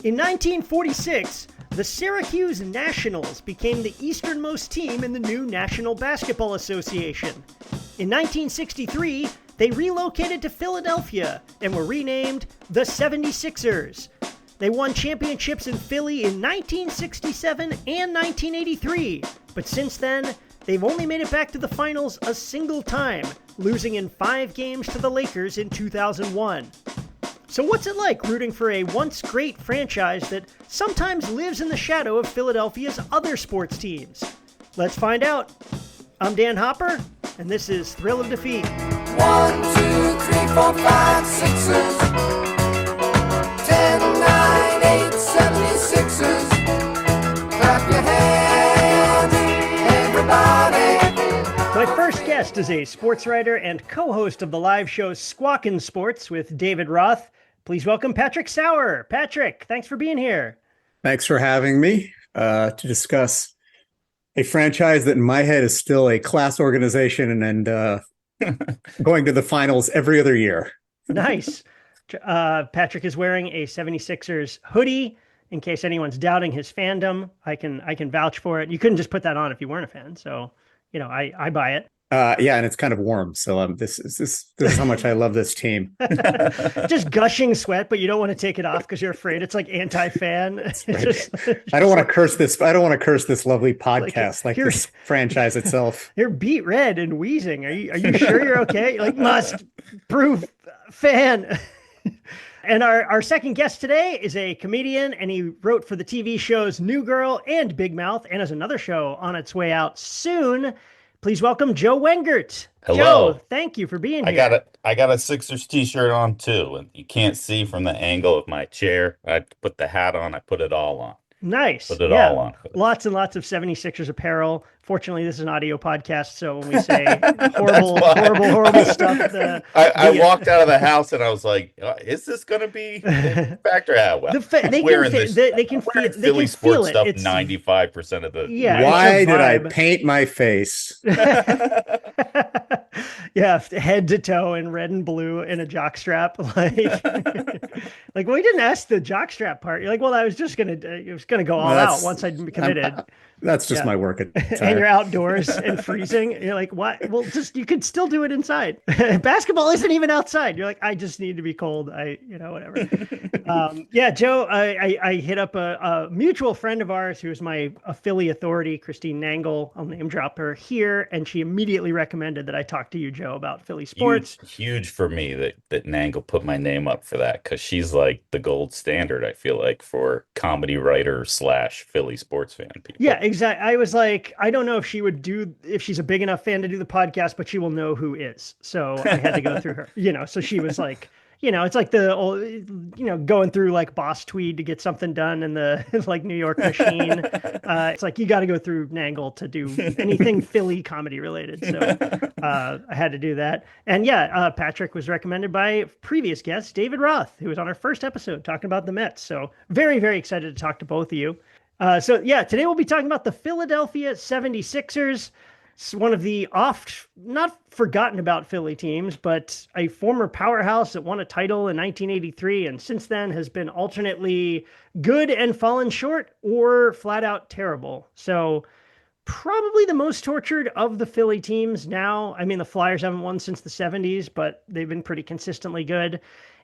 In 1946, the Syracuse Nationals became the easternmost team in the new National Basketball Association. In 1963, they relocated to Philadelphia and were renamed the 76ers. They won championships in Philly in 1967 and 1983, but since then, they've only made it back to the finals a single time, losing in 5 games to the Lakers in 2001. So what's it like rooting for a once great franchise that sometimes lives in the shadow of Philadelphia's other sports teams? Let's find out. I'm Dan Hopper, and this is Thrill of Defeat. 1, 2, 3, 4, 5, 6ers. 10, 9, 8, 76ers. Clap your hands, everybody. My first guest is a sports writer and co-host of the live show Squawkin Sports with David Roth. Please welcome Patrick Sauer. Patrick, thanks for being here. Thanks for having me to discuss a franchise that in my head is still a class organization and going to the finals every other year. Nice. Patrick is wearing a 76ers hoodie. In case anyone's doubting his fandom, I can vouch for it. You couldn't just put that on if you weren't a fan. So, I buy it. Yeah, and it's kind of warm. So this is how much I love this team. Just gushing sweat, but you don't want to take it off because you're afraid it's like anti-fan. Right. I don't want to curse this. I don't want to curse this lovely podcast like this franchise itself. You're beet red and wheezing. Are you sure you're okay? Like must prove fan. And our second guest today is a comedian, and he wrote for the TV shows New Girl and Big Mouth, and has another show on its way out soon. Please welcome Joe Wengert. Hello. Joe, thank you for being here. I got a Sixers t-shirt on too, and you can't see from the angle of my chair. I put the hat on. I put it all on. Nice. Put it all on. Lots and lots of 76ers apparel. Fortunately, this is an audio podcast, so when we say horrible stuff. I walked out of the house and I was like, is this going to be factor out? Well, they can feel sports it. Stuff it's 95% of the Why did I paint my face? Yeah, head to toe in red and blue in a jockstrap. Like we didn't ask the jockstrap part. You're like, well, I was just gonna go all out once I'd committed. That's just my work attire. And you're outdoors and freezing. You're like, what? Well, you could still do it inside. Basketball isn't even outside. You're like, I just need to be cold. Whatever. Joe, I hit up a mutual friend of ours who is my Philly authority, Christine Nangle. I'll name drop her here. And she immediately recommended that I talk to you, Joe, about Philly sports. Huge for me that Nangle put my name up for that, because she's like the gold standard, I feel like, for comedy writer / Philly sports fan people. Yeah, exactly. I was like, I don't know if she's a big enough fan to do the podcast, but she will know who is. So I had to go through her, so she was like, it's like the old, going through like Boss Tweed to get something done in the like New York machine. It's like, you got to go through Nangle to do anything Philly comedy related. So I had to do that. And Patrick was recommended by previous guest, David Roth, who was on our first episode talking about the Mets. So very, very excited to talk to both of you. Today we'll be talking about the Philadelphia 76ers. It's one of the not forgotten about Philly teams, but a former powerhouse that won a title in 1983 and since then has been alternately good and fallen short or flat out terrible. So probably the most tortured of the Philly teams now. I mean, the Flyers haven't won since the 70s, but they've been pretty consistently good.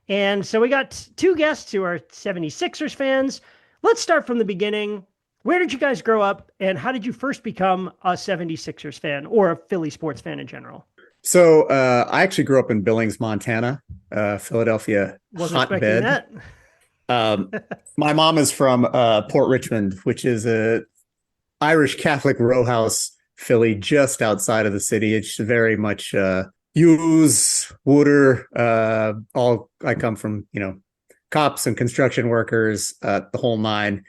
And so we got two guests who are 76ers fans. Let's start from the beginning. Where did you guys grow up, and how did you first become a 76ers fan or a Philly sports fan in general? So I actually grew up in Billings, Montana, Philadelphia hotbed. My mom is from Port Richmond, which is a Irish Catholic row house, Philly, just outside of the city. It's very much Hughes, Wooder. I come from, cops and construction workers, the whole nine.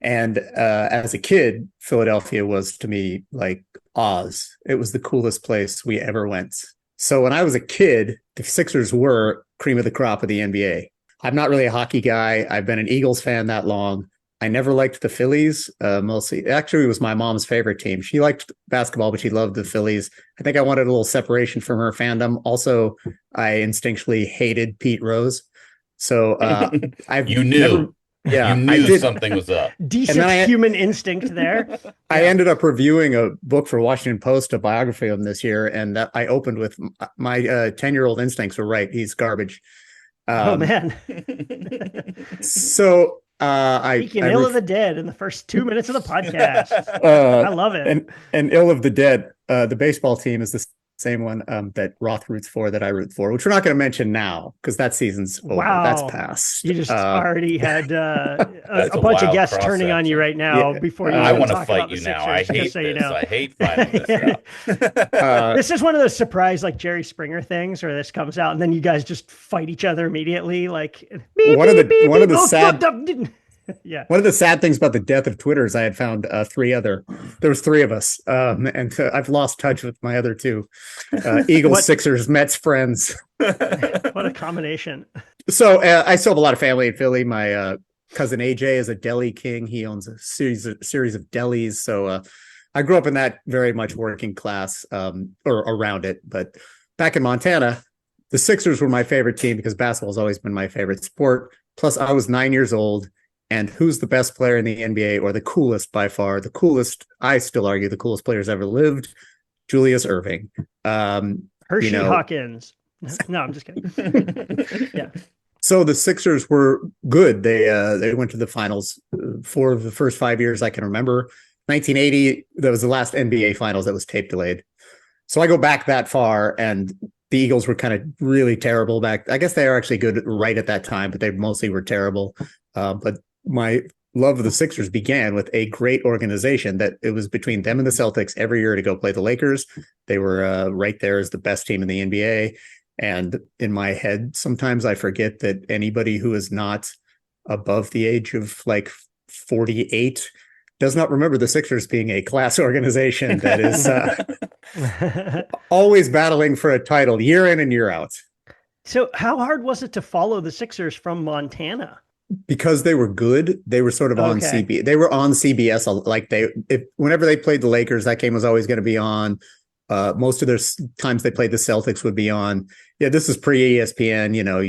And as a kid, Philadelphia was to me like Oz. It was the coolest place we ever went. So when I was a kid, the Sixers were cream of the crop of the NBA. I'm not really a hockey guy. I've been an Eagles fan that long. I never liked the Phillies, mostly. Actually, it was my mom's favorite team. She liked basketball, but she loved the Phillies. I think I wanted a little separation from her fandom. Also, I instinctually hated Pete Rose. So You knew. Yeah, You I knew did. something was up. Decent human instinct there. I ended up reviewing a book for Washington Post, a biography of him this year, and that I opened with my 10-year-old instincts were right. He's garbage. Oh man. So Speaking ill of the dead in the first 2 minutes of the podcast. I love it. And ill of the dead, the baseball team is the same one that Roth roots for, that I root for, which we're not going to mention now because that season's over. Wow. That's past. You just already had a bunch of guests turning on you right now before you. I want to talk fight about you the now. I Sixers, hate so this. you know. I hate fighting this stuff. This is one of those surprise like Jerry Springer things where this comes out and then you guys just fight each other immediately. Like one of the sad. Yeah. One of the sad things about the death of Twitter is I had found there was three of us. And I've lost touch with my other two, Eagles, Sixers, Mets friends. What a combination. So I still have a lot of family in Philly. My cousin AJ is a deli king. He owns a series of delis. So I grew up in that very much working class or around it. But back in Montana, the Sixers were my favorite team because basketball has always been my favorite sport. Plus, I was 9 years old. And who's the best player in the NBA, or the coolest by far? The coolest, I still argue, the coolest players ever lived, Julius Erving. Hershey Hawkins. No, I'm just kidding. Yeah. So the Sixers were good. They went to the finals 4 of the first 5 years I can remember. 1980, that was the last NBA finals that was tape delayed. So I go back that far, and the Eagles were kind of really terrible back. I guess they are actually good right at that time, but they mostly were terrible. But my love of the Sixers began with a great organization that it was between them and the Celtics every year to go play the Lakers. They were right there as the best team in the NBA. And in my head, sometimes I forget that anybody who is not above the age of like 48 does not remember the Sixers being a class organization that is always battling for a title year in and year out. So how hard was it to follow the Sixers from Montana? Because they were good, they were sort of on CBS. They were on CBS. Like whenever they played the Lakers, that game was always going to be on. Most of their times they played the Celtics would be on. Yeah, this is pre-ESPN. You know,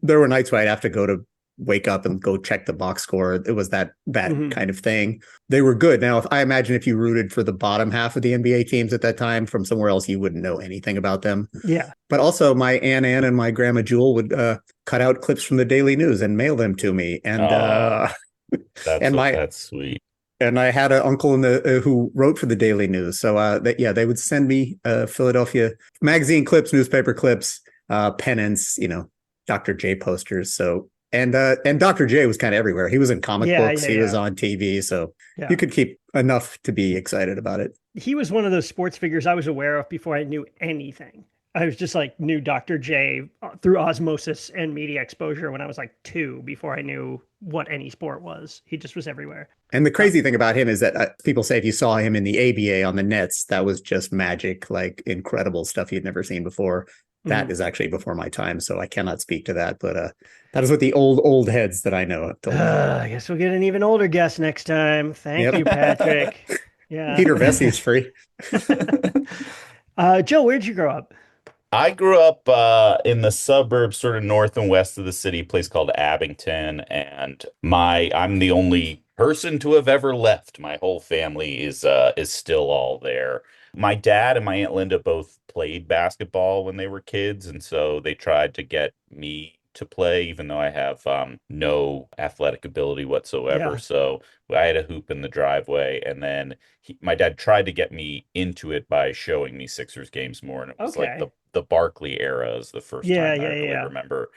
there were nights where I'd have to wake up and go check the box score. It was that kind of thing. They were good. Now, I imagine if you rooted for the bottom half of the NBA teams at that time from somewhere else, you wouldn't know anything about them. Yeah. But also my Aunt Ann and my Grandma Jewel would cut out clips from the Daily News and mail them to me. And that's sweet. And I had an uncle who wrote for the Daily News. So they would send me Philadelphia magazine clips, newspaper clips, pennants, Dr. J posters. So and Dr. J was kind of everywhere. He was in comic books. He was on TV. So you could keep enough to be excited about it. He was one of those sports figures I was aware of before I knew anything. I was just like knew Dr. J through osmosis and media exposure when I was like 2 before I knew what any sport was. He just was everywhere. And the crazy thing about him is that people say if you saw him in the ABA on the Nets, that was just magic, like incredible stuff you'd never seen before. That is actually before my time, so I cannot speak to that. But that is what the old heads that I know told me. I guess we'll get an even older guest next time. Thank you, Patrick. Yeah, Peter Vesey is free. Joe, where'd you grow up? I grew up in the suburbs, sort of north and west of the city, a place called Abington, and I'm the only person to have ever left. My whole family is still all there. My dad and my Aunt Linda both played basketball when they were kids, and so they tried to get me to play, even though I have no athletic ability whatsoever. Yeah. So I had a hoop in the driveway, and then my dad tried to get me into it by showing me Sixers games more, and it was like the Barkley era is the first time I really remember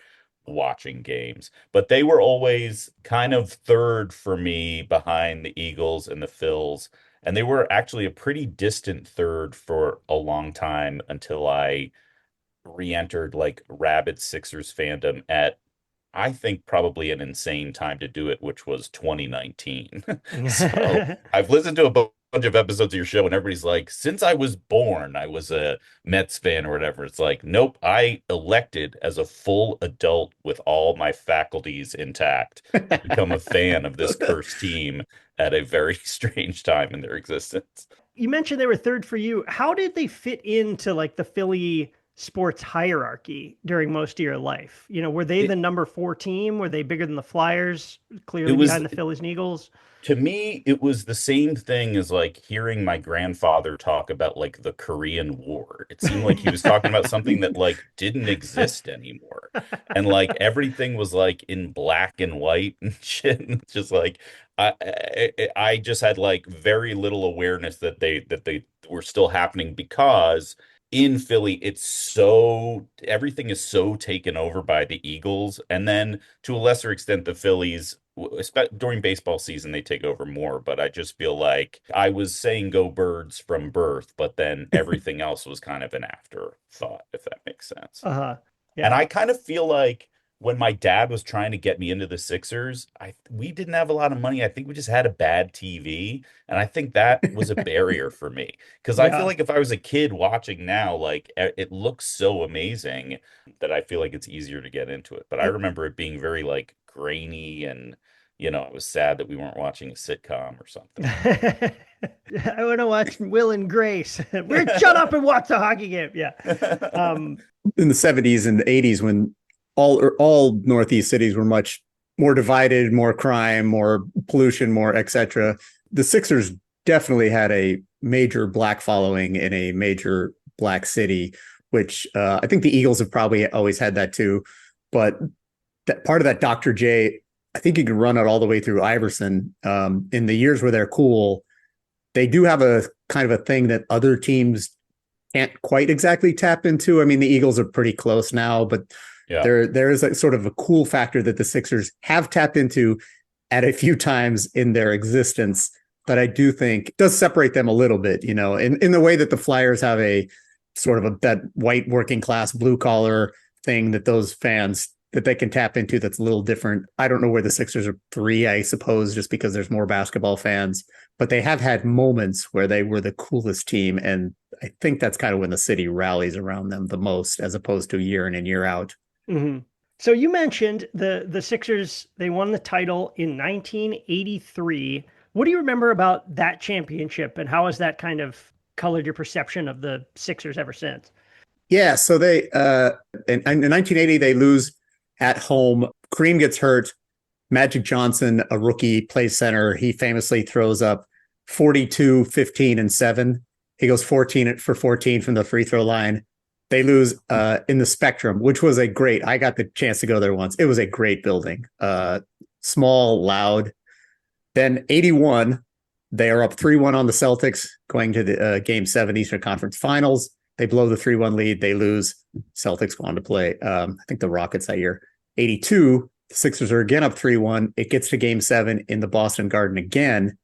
watching games. But they were always kind of third for me behind the Eagles and the Phils. And they were actually a pretty distant third for a long time until I re-entered like rabid Sixers fandom at, I think, probably an insane time to do it, which was 2019. So I've listened to a bunch of episodes of your show and everybody's like, since I was born, I was a Mets fan or whatever. It's like, nope, I elected as a full adult with all my faculties intact to become a fan of this cursed team at a very strange time in their existence. You mentioned they were third for you. How did they fit into like the Philly sports hierarchy during most of your life? You know, were they the number 4 team? Were they bigger than the Flyers, clearly behind the Phillies and Eagles? To me, it was the same thing as like hearing my grandfather talk about like the Korean War. It seemed like he was talking about something that like didn't exist anymore. And like everything was like in black and white and shit. And it's just like I just had like very little awareness that they were still happening, because in Philly, everything is so taken over by the Eagles, and then to a lesser extent the Phillies. During baseball season, they take over more, but I just feel like I was saying "Go Birds" from birth, but then everything else was kind of an afterthought, if that makes sense. Yeah. And I kind of feel like when my dad was trying to get me into the Sixers, we didn't have a lot of money. I think we just had a bad TV, and I think that was a barrier for me, because I feel like if I was a kid watching now, like it looks so amazing that I feel like it's easier to get into it. But I remember it being very like grainy, and I was sad that we weren't watching a sitcom or something. I want to watch Will and Grace. We're shut up and watch the hockey game. Yeah. In the 70s and the 80s, when all Northeast cities were much more divided, more crime, more pollution, more etc., the Sixers definitely had a major black following in a major black city, which I think the Eagles have probably always had that too. But that part of that Dr. J, I think you can run it all the way through Iverson. In the years where they're cool, they do have a kind of a thing that other teams can't quite exactly tap into. I mean, the Eagles are pretty close now, but there is a sort of a cool factor that the Sixers have tapped into at a few times in their existence that I do think does separate them a little bit, in the way that the Flyers have a sort of that white working class blue collar thing that those fans that they can tap into that's a little different. I don't know where the Sixers are 3, I suppose, just because there's more basketball fans, but they have had moments where they were the coolest team. And I think that's kind of when the city rallies around them the most, as opposed to year in and year out. Mm-hmm. So you mentioned the Sixers, they won the title in 1983. What do you remember about that championship, and how has that kind of colored your perception of the Sixers ever since? Yeah, so they in 1980 they lose at home. Kareem gets hurt. Magic Johnson, a rookie, plays center. He famously throws up 42, 15, and 7. He goes 14 for 14 from the free throw line. They lose in the Spectrum, which was I got the chance to go there once. It was a great building. Small, loud. Then 81, they are up 3-1 on the Celtics going to the Game 7 Eastern Conference Finals. They blow the 3-1 lead. They lose. Celtics go on to play, I think, the Rockets that year. 82, the Sixers are again up 3-1. It gets to Game 7 in the Boston Garden again.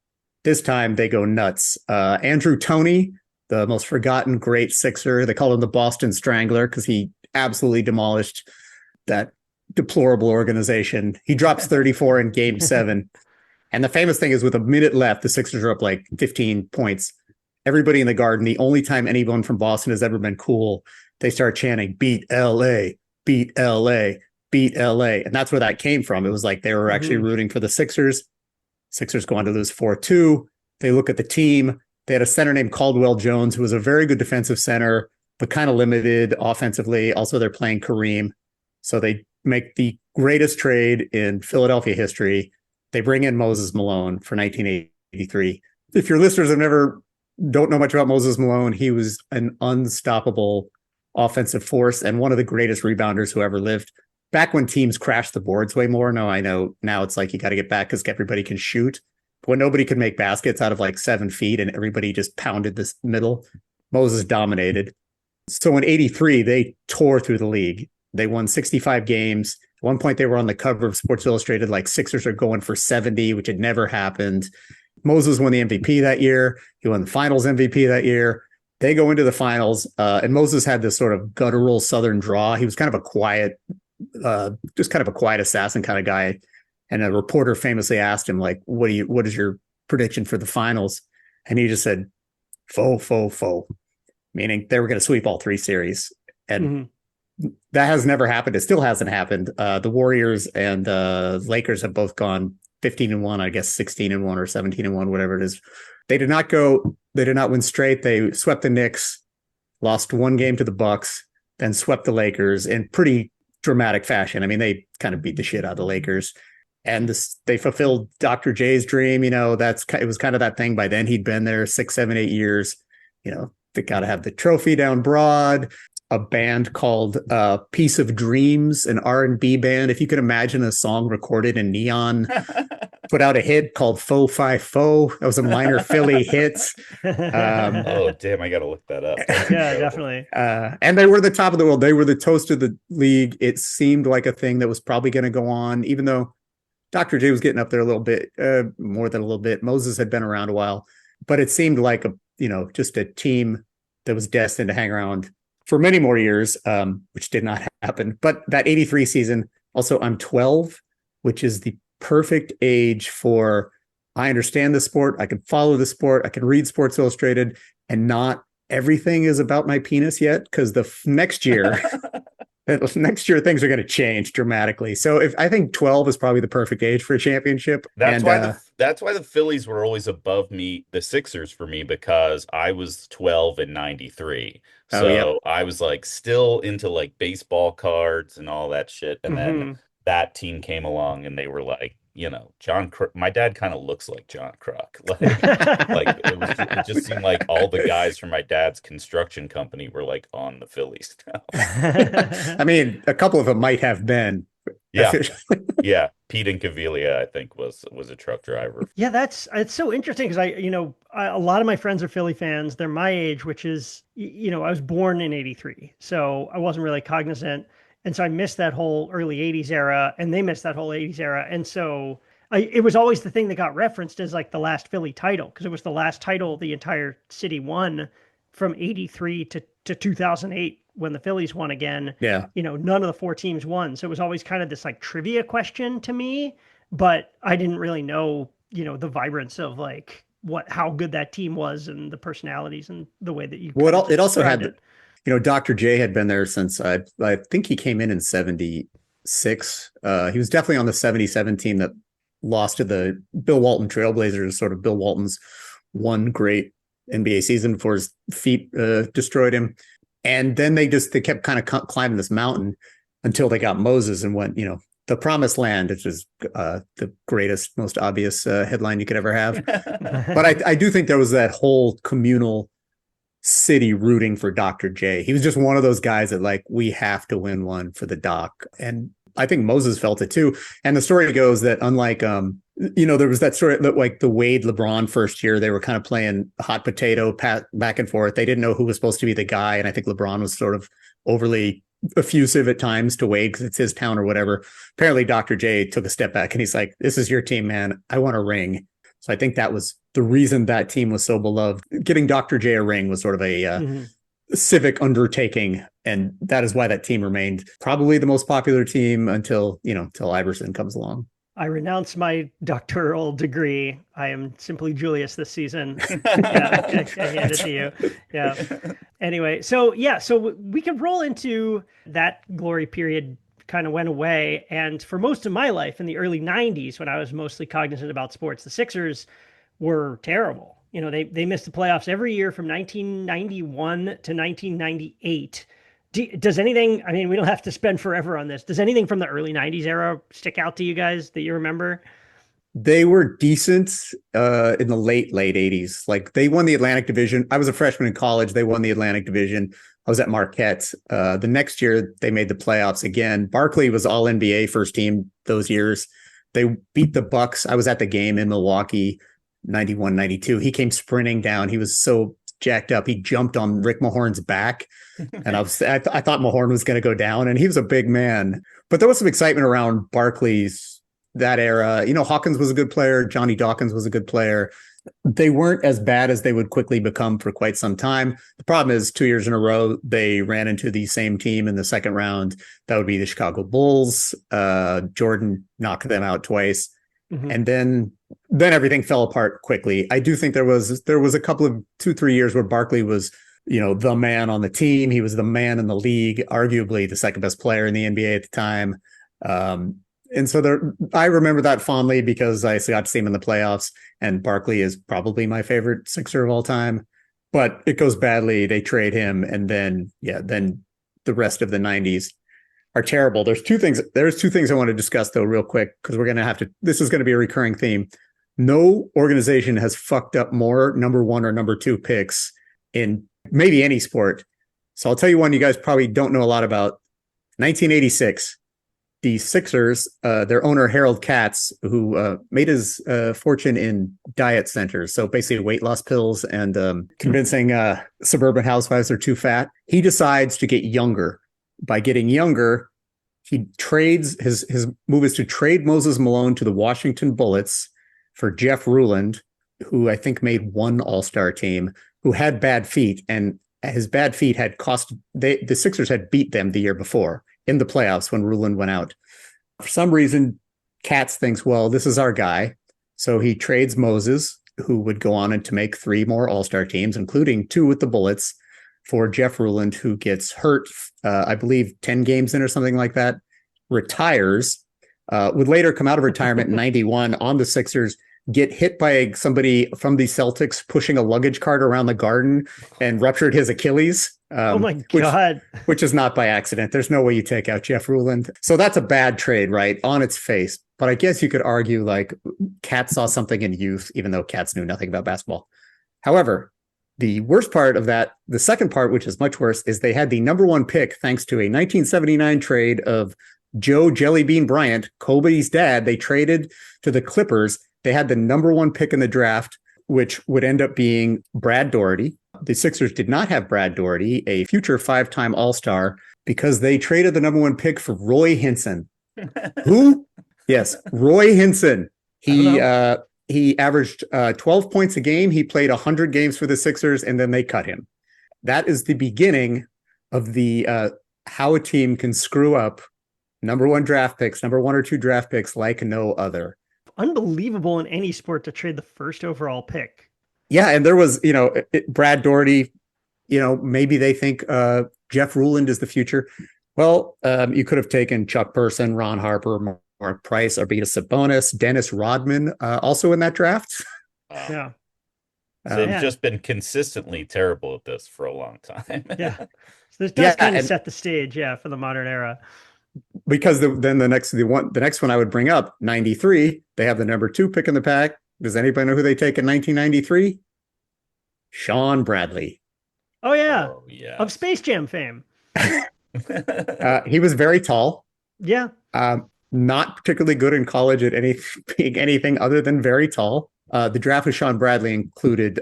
This time they go nuts. Andrew Toney, the most forgotten great Sixer. They call him the Boston Strangler because he absolutely demolished that deplorable organization. He drops 34 in Game 7. And the famous thing is, with a minute left, the Sixers are up like 15 points. Everybody in the Garden, the only time anyone from Boston has ever been cool, they start chanting, "Beat LA, beat LA, beat LA." And that's where that came from. It was like they were actually rooting for the Sixers. Sixers go on to lose 4-2. They look at the team. They had a center named Caldwell Jones, who was a very good defensive center, but kind of limited offensively. Also, they're playing Kareem. So they make the greatest trade in Philadelphia history. They bring in Moses Malone for 1983. If your listeners don't know much about Moses Malone, he was an unstoppable offensive force and one of the greatest rebounders who ever lived. Back when teams crashed the boards way more. No, I know now it's like you got to get back because everybody can shoot. But when nobody could make baskets out of like 7 feet and everybody just pounded this middle, Moses dominated. So in 83, they tore through the league. They won 65 games. At one point, they were on the cover of Sports Illustrated, like Sixers are going for 70, which had never happened. Moses won the MVP that year. He won the finals MVP that year. They go into the finals, and Moses had this sort of guttural Southern draw. He was kind of a quiet, just kind of a quiet assassin kind of guy. And a reporter famously asked him, like, what is your prediction for the finals? And he just said, faux, faux, faux, meaning they were going to sweep all 3 series. And that has never happened. It still hasn't happened. The Warriors and Lakers have both gone 15-1, I guess 16-1 or 17-1, whatever it is. They did not win straight. They swept the Knicks, lost 1 game to the Bucks. then swept the Lakers in pretty dramatic fashion. I mean, they kind of beat the shit out of the Lakers. And they fulfilled Dr. J's dream. It was kind of that thing. By then he'd been there 6, 7, 8 years. They got to have the trophy down broad, a band called Piece of Dreams, an R&B band. If you could imagine a song recorded in neon, put out a hit called Faux Fi Faux. That was a minor Philly hit. Oh, damn, I got to look that up. Yeah, definitely. And they were the top of the world. They were the toast of the league. It seemed like a thing that was probably going to go on, even though Dr. J was getting up there a little bit, more than a little bit. Moses had been around a while, but it seemed like just a team that was destined to hang around for many more years, which did not happen. But that 83 season, also I'm 12, which is the perfect age for, I understand the sport, I can follow the sport, I can read Sports Illustrated, and not everything is about my penis yet, because next year things are going to change dramatically. So I think 12 is probably the perfect age for a championship. That's why the Phillies were always above me, the Sixers for me, because I was 12 in 93. So I was like still into like baseball cards and all that shit. And then that team came along and they were like, my dad kind of looks like John Kruk. It just seemed like all the guys from my dad's construction company were like on the Phillies now. I mean, a couple of them might have been. Yeah. Yeah. Pete Incaviglia, I think, was a truck driver. Yeah, it's so interesting because a lot of my friends are Philly fans. They're my age, which is, I was born in 83. So I wasn't really cognizant. And so I missed that whole early 80s era, and they missed that whole 80s era. And so it was always the thing that got referenced as like the last Philly title, because it was the last title the entire city won from 83 to 2008 when the Phillies won again. Yeah. None of the 4 teams won. So it was always kind of this like trivia question to me, but I didn't really know, the vibrance of like how good that team was and the personalities and the way that you. Well, it also had it. Dr. J had been there since I think he came in 76. He was definitely on the 77 team that lost to the Bill Walton Trailblazers, sort of Bill Walton's one great NBA season before his feet destroyed him. And then they kept kind of climbing this mountain until they got Moses and went, the promised land, which is the greatest, most obvious headline you could ever have. But I do think there was that whole communal city rooting for Dr. J. He was just one of those guys that like, we have to win one for the doc. And I think Moses felt it too. And the story goes that unlike, there was that story that like the Wade LeBron first year, they were kind of playing hot potato back and forth. They didn't know who was supposed to be the guy. And I think LeBron was sort of overly effusive at times to Wade because it's his town or whatever. Apparently Dr. J took a step back and he's like, this is your team, man. I want a ring. So I think that was the reason that team was so beloved. Getting Dr. J a ring was sort of a civic undertaking. And that is why that team remained probably the most popular team until Iverson comes along. I renounce my doctoral degree. I am simply Julius this season. I hand it to you. Yeah. Anyway, so we can roll into that glory period kind of went away. And for most of my life in the early 90s, when I was mostly cognizant about sports, the Sixers were terrible. They missed the playoffs every year from 1991 to 1998. Does anything, I mean, we don't have to spend forever on this. Does anything from the early 90s era stick out to you guys that you remember? They were decent in the late 80s. Like they won the Atlantic Division. I was a freshman in college. They won the Atlantic Division. I was at Marquette. The next year they made the playoffs again. Barkley was all NBA first team those years. They beat the Bucks. I was at the game in Milwaukee, 91, 92. He came sprinting down. He was so jacked up. He jumped on Rick Mahorn's back. And I thought Mahorn was going to go down, and he was a big man. But there was some excitement around Barkley's that era. Hawkins was a good player. Johnny Dawkins was a good player. They weren't as bad as they would quickly become for quite some time. The problem is 2 years in a row, they ran into the same team in the second round. That would be the Chicago Bulls. Jordan knocked them out twice. Mm-hmm. And then everything fell apart quickly. I do think there was a couple of 2-3 years where Barkley was, the man on the team. He was the man in the league, arguably the second best player in the NBA at the time. And so I remember that fondly because I got to see him in the playoffs, and Barkley is probably my favorite Sixer of all time. But it goes badly. They trade him, and then the rest of the 90s are terrible. There's two things I want to discuss though real quick, because we're going to have to, this is going to be a recurring theme. No organization has fucked up more number 1 or number 2 picks in maybe any sport. So I'll tell you one you guys probably don't know a lot about. 1986, the Sixers, their owner Harold Katz, who made his fortune in diet centers, so basically weight loss pills and convincing suburban housewives they're too fat, he decides to get younger. By getting younger, he trades, his move is to trade Moses Malone to the Washington Bullets for Jeff Ruland, who I think made one All-Star team, who had bad feet, and his bad feet had cost, the Sixers had beat them the year before in the playoffs when Ruland went out. For some reason, Katz thinks, well, this is our guy. So he trades Moses, who would go on and to make 3 more All-Star teams, including 2 with the Bullets, for Jeff Ruland, who gets hurt, I believe 10 games in or something like that, retires, would later come out of retirement in 91 on the Sixers, get hit by somebody from the Celtics pushing a luggage cart around the Garden and ruptured his Achilles. Oh my God. Which is not by accident. There's no way you take out Jeff Ruland. So that's a bad trade, right? On its face. But I guess you could argue like Katz saw something in youth, even though Katz knew nothing about basketball. However, the worst part of that, the second part, which is much worse, is they had the number 1 pick thanks to a 1979 trade of Joe Jellybean Bryant, Kobe's dad. They traded to the Clippers. They had the number 1 pick in the draft, which would end up being Brad Daugherty. The Sixers did not have Brad Daugherty, a future 5-time All-Star, because they traded the number 1 pick for Roy Hinson. Who? Yes, Roy Hinson. He averaged 12 points a game. He played 100 games for the Sixers, and then they cut him. That is the beginning of the how a team can screw up number 1 draft picks, number 1 or 2 draft picks like no other. Unbelievable in any sport to trade the first overall pick. Yeah, and there was, Brad Daugherty, maybe they think Jeff Ruland is the future. Well, you could have taken Chuck Person, Ron Harper, Mark Price, Arvydas Sabonis, Dennis Rodman, also in that draft. Yeah. So they've just been consistently terrible at this for a long time. Yeah. So this does kind of set the stage, for the modern era. Because then the next one I would bring up, 93, they have the number 2 pick in the pack. Does anybody know who they take in 1993? Sean Bradley. Oh yeah. Of Space Jam fame. He was very tall. Yeah. Not particularly good in college at anything other than very tall. The draft of Sean Bradley included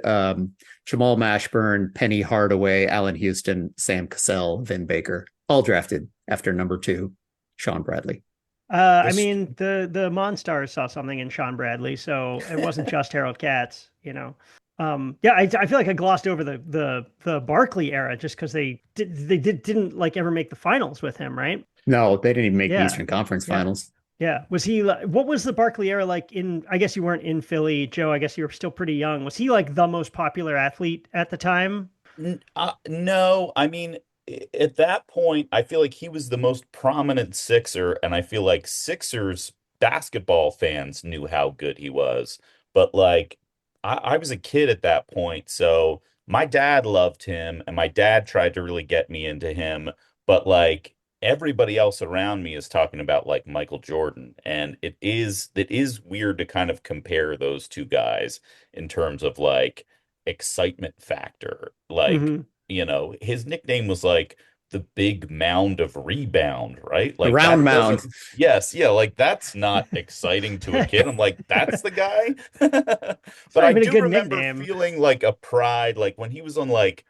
Jamal Mashburn, Penny Hardaway, Allen Houston, Sam Cassell, Vin Baker, all drafted after number 2, Sean Bradley. I mean, the Monstars saw something in Sean Bradley, so it wasn't just Harold Katz, I feel like I glossed over the Barkley era just because they didn't like ever make the finals with him, right? No, they didn't even make the Eastern Conference Finals. Yeah. Was he? What was the Barkley era like in? I guess you weren't in Philly, Joe. I guess you were still pretty young. Was he like the most popular athlete at the time? No, I mean, at that point, I feel like he was the most prominent Sixer, and I feel like Sixers basketball fans knew how good he was. But like, I was a kid at that point, so my dad loved him, and my dad tried to really get me into him. But like, everybody else around me is talking about like Michael Jordan, and it is weird to kind of compare those two guys in terms of like excitement factor. Like, his nickname was like the big mound of rebound, right? Like the round mound. Yes, yeah, like that's not exciting to a kid. I'm like, that's the guy. But I do remember feeling like a pride, like when he was on like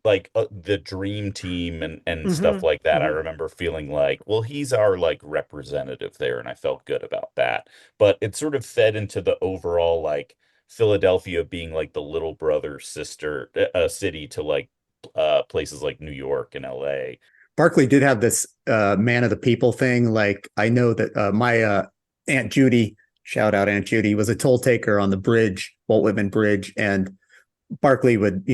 the dream team and stuff like that. I remember feeling like, well, he's our like representative there, and I felt good about that. But it sort of fed into the overall like Philadelphia being like the little brother sister city to like places like New York and LA. Barkley did have this man of the people thing. Like, I know that my Aunt Judy, shout out Aunt Judy, was a toll taker on the bridge, Walt Whitman Bridge, and Barkley would,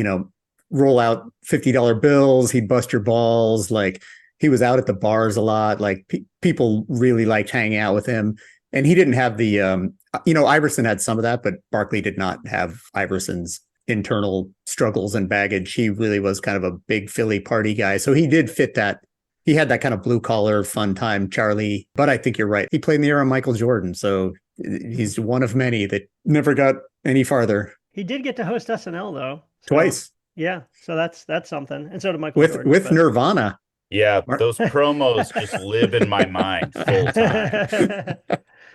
roll out $50 bills. He'd bust your balls. Like, he was out at the bars a lot. Like, people really liked hanging out with him. And he didn't have the, Iverson had some of that, but Barkley did not have Iverson's internal struggles and baggage. He really was kind of a big Philly party guy. So he did fit that he had that kind of blue collar fun time, Charlie. But I think you're right. He played in the era of Michael Jordan, so he's one of many that never got any farther. He did get to host SNL though. So, twice. Yeah, so that's something. And so did Michael Jordan. With Nirvana. Yeah, those promos just live in my mind full time.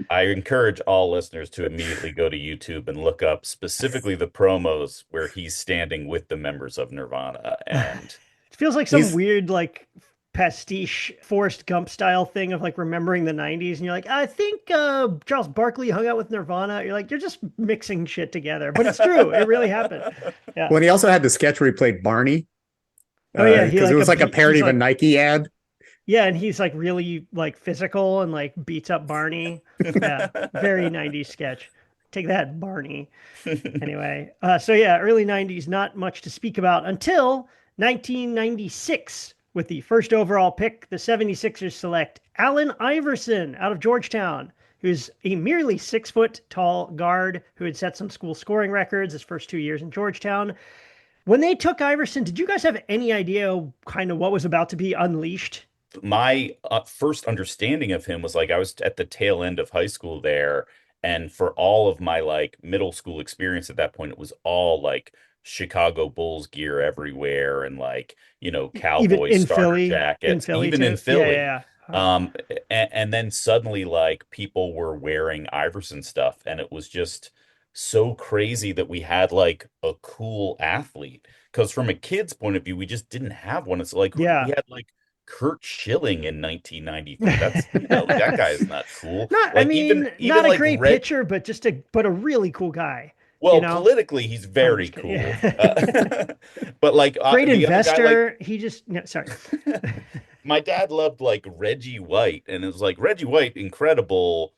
I encourage all listeners to immediately go to YouTube and look up specifically the promos where he's standing with the members of Nirvana. And it feels like some weird, like, pastiche Forrest Gump style thing of like remembering the 90s. And you're like, I think Charles Barkley hung out with Nirvana. You're like, you're just mixing shit together. But it's true. It really happened. Yeah. When he also had the sketch where he played Barney. Oh, yeah. Because it was like a parody of a Nike ad. Yeah, and he's like really like physical and like beats up Barney. Yeah, very 90s sketch. Take that, Barney. Anyway, so yeah, early 90s, not much to speak about until 1996 with the first overall pick. The 76ers select Allen Iverson out of Georgetown, who's a merely 6 foot tall guard who had set some school scoring records his first 2 years in Georgetown. When they took Iverson, did you guys have any idea kind of what was about to be unleashed? My first understanding of him was like I was at the tail end of high school there, and for all of my like middle school experience at that point, it was all like Chicago Bulls gear everywhere and like, you know, Cowboy starter jackets, even in Philly. Yeah. And then suddenly like people were wearing Iverson stuff, and it was just so crazy that we had like a cool athlete, because from a kid's point of view, we just didn't have one. It's like we had like Kurt Schilling in 1993. That's, you know, that guy is not cool. Not, like, I mean, even not a like great pitcher, but just a really cool guy. Well, you know? Politically, he's very cool. Yeah. But like great investor. Guy, like, he just sorry. My dad loved like Reggie White, and it was like Reggie White, incredible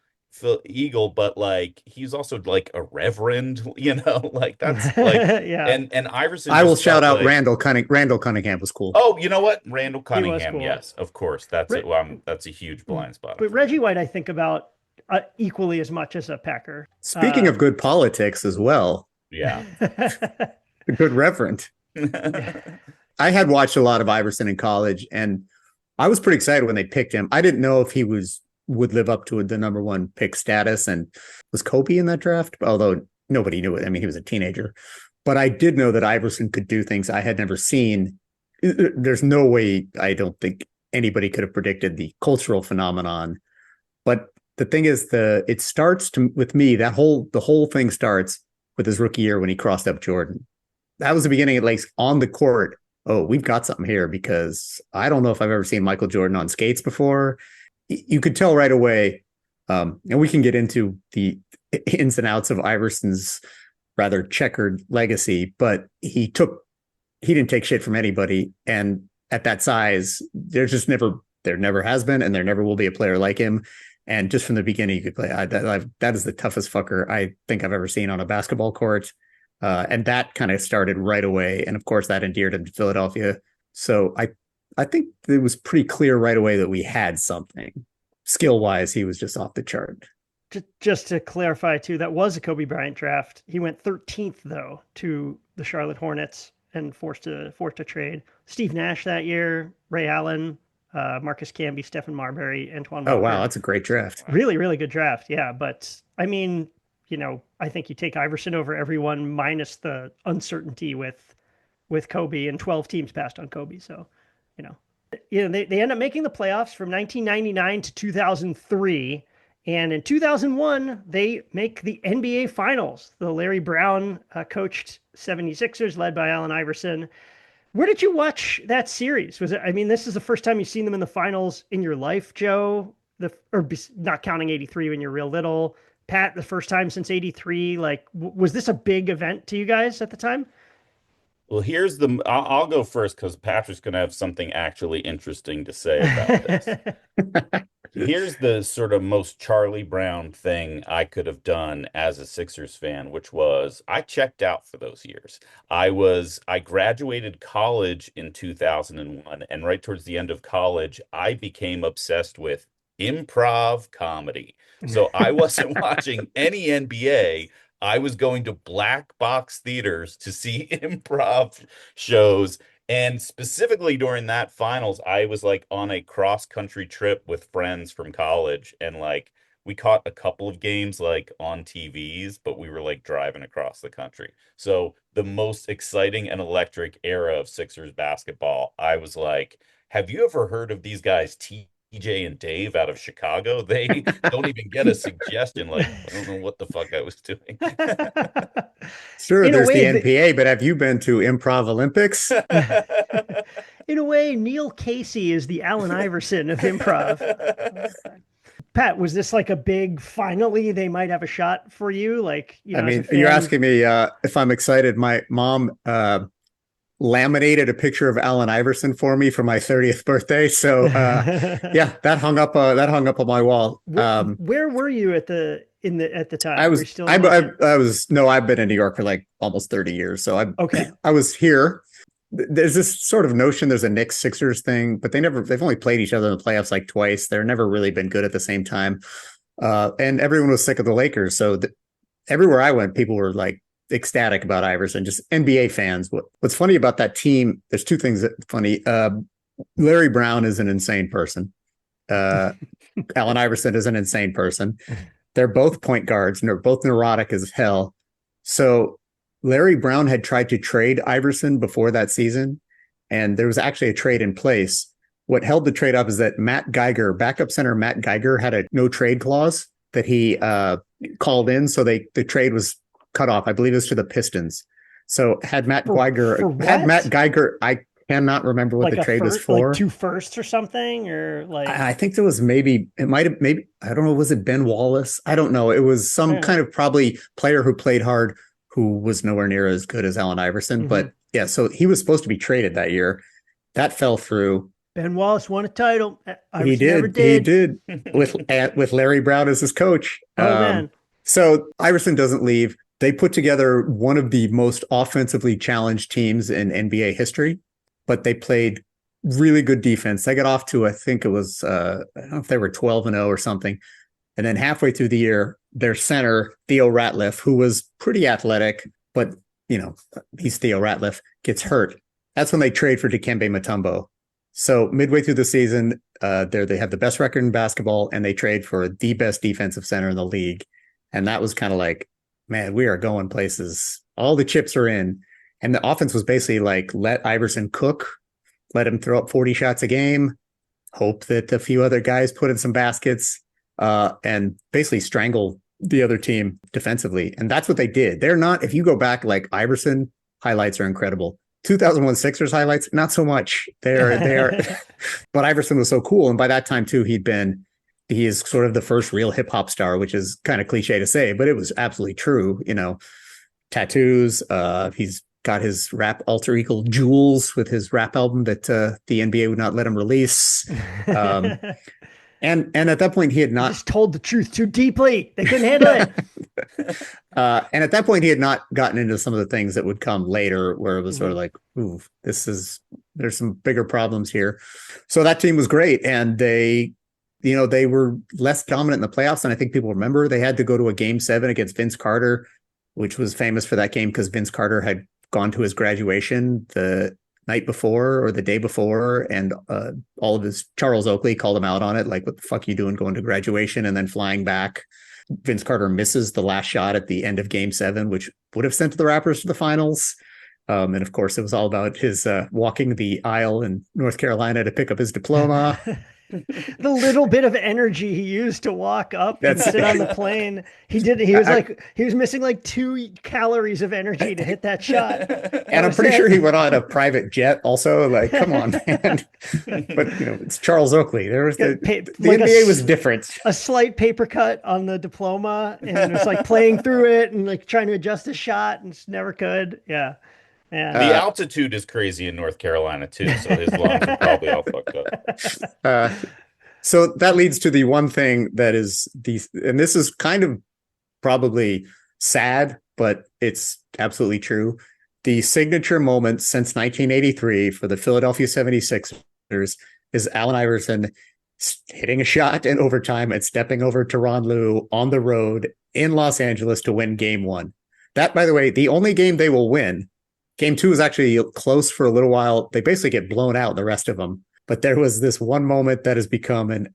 Eagle, but like he's also like a reverend, you know, like that's like yeah. And Iverson. I will shout out like, Randall Cunningham was cool. Oh, you know what? Randall Cunningham, cool. Yes, of course. That's it. That's a huge blind spot. But Reggie White, I think about equally as much as a Packer. Speaking of good politics as well. Yeah. A good reverend. I had watched a lot of Iverson in college, and I was pretty excited when they picked him. I didn't know if he would live up to the number one pick status. And was Kobe in that draft? Although nobody knew it. I mean, he was a teenager. But I did know that Iverson could do things I had never seen. There's no way, I don't think anybody could have predicted the cultural phenomenon. But the thing is, it starts with me, the whole thing starts with his rookie year when he crossed up Jordan. That was the beginning, at least on the court. Oh, we've got something here, because I don't know if I've ever seen Michael Jordan on skates before. You could tell right away, and we can get into the ins and outs of Iverson's rather checkered legacy, but he didn't take shit from anybody. And at that size, there never has been, and there never will be a player like him. And just from the beginning, you could play, that is the toughest fucker I think I've ever seen on a basketball court. And that kind of started right away. And of course, that endeared him to Philadelphia. So I think it was pretty clear right away that we had something. Skill-wise, he was just off the chart. Just to clarify, too, that was a Kobe Bryant draft. He went 13th, though, to the Charlotte Hornets and forced to trade. Steve Nash that year, Ray Allen, Marcus Camby, Stephen Marbury, Antoine Walker. Oh, wow, that's a great draft. Really, really good draft, yeah. But, I mean, you know, I think you take Iverson over everyone minus the uncertainty with Kobe, and 12 teams passed on Kobe, so... they end up making the playoffs from 1999 to 2003. And in 2001, they make the NBA Finals. The Larry Brown coached 76ers led by Allen Iverson. Where did you watch that series? This is the first time you've seen them in the finals in your life, Joe, or not counting 83 when you're real little. Pat, the first time since 83. Like, was this a big event to you guys at the time? Well, I'll go first, because Patrick's going to have something actually interesting to say about this. Here's the sort of most Charlie Brown thing I could have done as a Sixers fan, which was I checked out for those years. I graduated college in 2001, and right towards the end of college, I became obsessed with improv comedy. So I wasn't watching any NBA. I was going to black box theaters to see improv shows, And specifically during that finals, I was like on a cross country trip with friends from college, and like we caught a couple of games like on TVs, but we were like driving across the country. So the most exciting and electric era of Sixers basketball, I was like, have you ever heard of these guys, TJ and Dave out of Chicago? They don't even get a suggestion. Like, I don't know what the fuck I was doing. Sure, there's the NPA, but have you been to Improv Olympics? In a way, Neil Casey is the Allen Iverson of improv. Pat, was this like a big, finally they might have a shot for you? Like, you know, I mean, you're asking me if I'm excited. My mom laminated a picture of Allen Iverson for me for my 30th birthday. So yeah, that hung up on my wall. Where were you at the time? I've been in New York for like almost 30 years. So I was here. There's this sort of notion there's a Knicks Sixers thing, but they've only played each other in the playoffs like twice. They're never really been good at the same time. And everyone was sick of the Lakers. So everywhere I went, people were like ecstatic about Iverson, just NBA fans. What's funny about that team, there's two things that funny. Larry Brown is an insane person. Allen Iverson is an insane person. They're both point guards and they're both neurotic as hell. So Larry Brown had tried to trade Iverson before that season, and there was actually a trade in place. What held the trade up is that backup center Matt Geiger, had a no trade clause that he called in, so the trade was cut off. I believe it was to the Pistons. So had Matt Geiger, I cannot remember what the trade was for. Like 2 firsts or something, or like I think there was maybe I don't know, was it Ben Wallace? I don't know. It was some kind of probably player who played hard, who was nowhere near as good as Allen Iverson. Mm-hmm. But yeah, so he was supposed to be traded that year. That fell through. Ben Wallace won a title. He did with Larry Brown as his coach. Man. So Iverson doesn't leave. They put together one of the most offensively challenged teams in NBA history, but they played really good defense. They got off to, I think it was, I don't know if they were 12-0 or something. And then halfway through the year, their center, Theo Ratliff, who was pretty athletic, but, you know, he's Theo Ratliff, gets hurt. That's when they trade for Dikembe Mutombo. So midway through the season, they have the best record in basketball, and they trade for the best defensive center in the league. And that was kind of like, man, we are going places. All the chips are in. And the offense was basically like, let Iverson cook, let him throw up 40 shots a game, hope that a few other guys put in some baskets, and basically strangle the other team defensively. And that's what they did. They're not, if you go back, like Iverson highlights are incredible. 2001 Sixers highlights, not so much. They're but Iverson was so cool. And by that time too, he is sort of the first real hip hop star, which is kind of cliche to say, but it was absolutely true. You know, tattoos. He's got his rap alter ego Jules with his rap album that the NBA would not let him release. And at that point, he had not just told the truth too deeply. They couldn't handle it. And at that point, he had not gotten into some of the things that would come later, where it was sort of like, ooh, there's some bigger problems here. So that team was great. And they were less dominant in the playoffs than I think people remember. They had to go to a Game 7 against Vince Carter, which was famous for that game because Vince Carter had gone to his graduation the night before or the day before, and all of his Charles Oakley called him out on it, like, what the fuck are you doing going to graduation and then flying back? Vince Carter misses the last shot at the end of Game 7, which would have sent the Raptors to the finals. And of course, it was all about his walking the aisle in North Carolina to pick up his diploma. The little bit of energy he used to walk up and sit on the plane. He was missing like 2 calories of energy to hit that shot. And I'm pretty sure he went on a private jet also. Like, come on, man. But it's Charles Oakley. There was the NBA was different. A slight paper cut on the diploma, and it was like playing through it and like trying to adjust the shot, and just never could. Yeah. Yeah. The altitude is crazy in North Carolina too, so his lungs are probably all fucked up. So that leads to the one thing that is and this is kind of probably sad, but it's absolutely true. The signature moment since 1983 for the Philadelphia 76ers is Allen Iverson hitting a shot in overtime and stepping over Tyronn Lue on the road in Los Angeles to win Game 1. That, by the way, the only game they will win Game 2 was actually close for a little while. They basically get blown out, the rest of them. But there was this one moment that has become an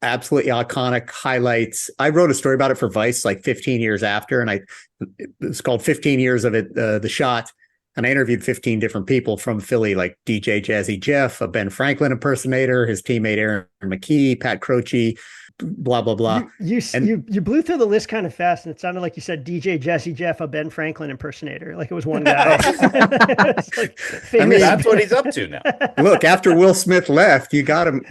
absolutely iconic highlights. I wrote a story about it for Vice like 15 years after, and it's called 15 Years of It, The Shot. And I interviewed 15 different people from Philly, like DJ Jazzy Jeff, a Ben Franklin impersonator, his teammate Aaron McKee, Pat Croce, blah, blah, blah. You blew through the list kind of fast, and it sounded like you said DJ Jazzy Jeff, a Ben Franklin impersonator. Like it was one guy. Like, I mean, that's what he's up to now. Look, after Will Smith left, you got him.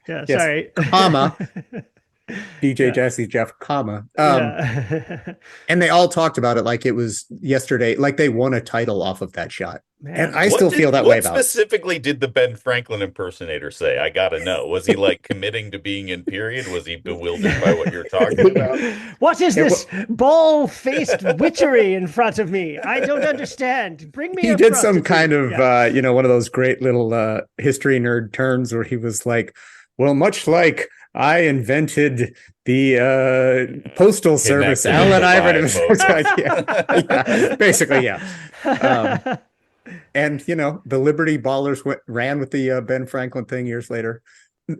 Yeah, sorry. Comma. DJ Jesse Jeff, comma. And they all talked about it like it was yesterday, like they won a title off of that shot. Man. And I still feel that way about it. What specifically did the Ben Franklin impersonator say? I gotta know. Was he like committing to being in period? Was he bewildered by what you're talking about? What is this ball-faced witchery in front of me? I don't understand. Bring me. He did some kind of one of those great little history nerd terms where he was like, well, much like I invented the postal service. Allen Iverson. Basically, yeah. And, the Liberty Ballers ran with the Ben Franklin thing years later.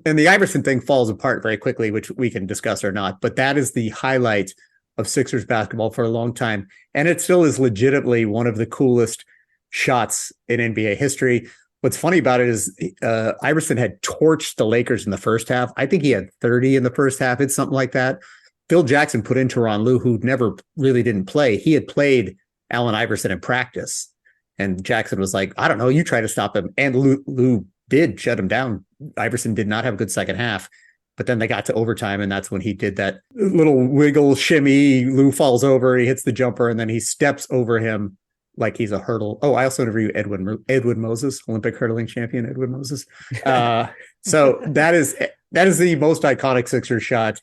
And the Iverson thing falls apart very quickly, which we can discuss or not. But that is the highlight of Sixers basketball for a long time. And it still is legitimately one of the coolest shots in NBA history. What's funny about it is Iverson had torched the Lakers in the first half. I think he had 30 in the first half. It's something like that. Phil Jackson put in Tyronn Lue, who never really didn't play. He had played Allen Iverson in practice. And Jackson was like, I don't know, you try to stop him. And Lue did shut him down. Iverson did not have a good second half. But then they got to overtime, and that's when he did that little wiggle shimmy. Lue falls over, he hits the jumper, and then he steps over him like he's a hurdle. Oh, I also interviewed Edwin Moses, Olympic hurdling champion, Edwin Moses. So that is the most iconic Sixers shot.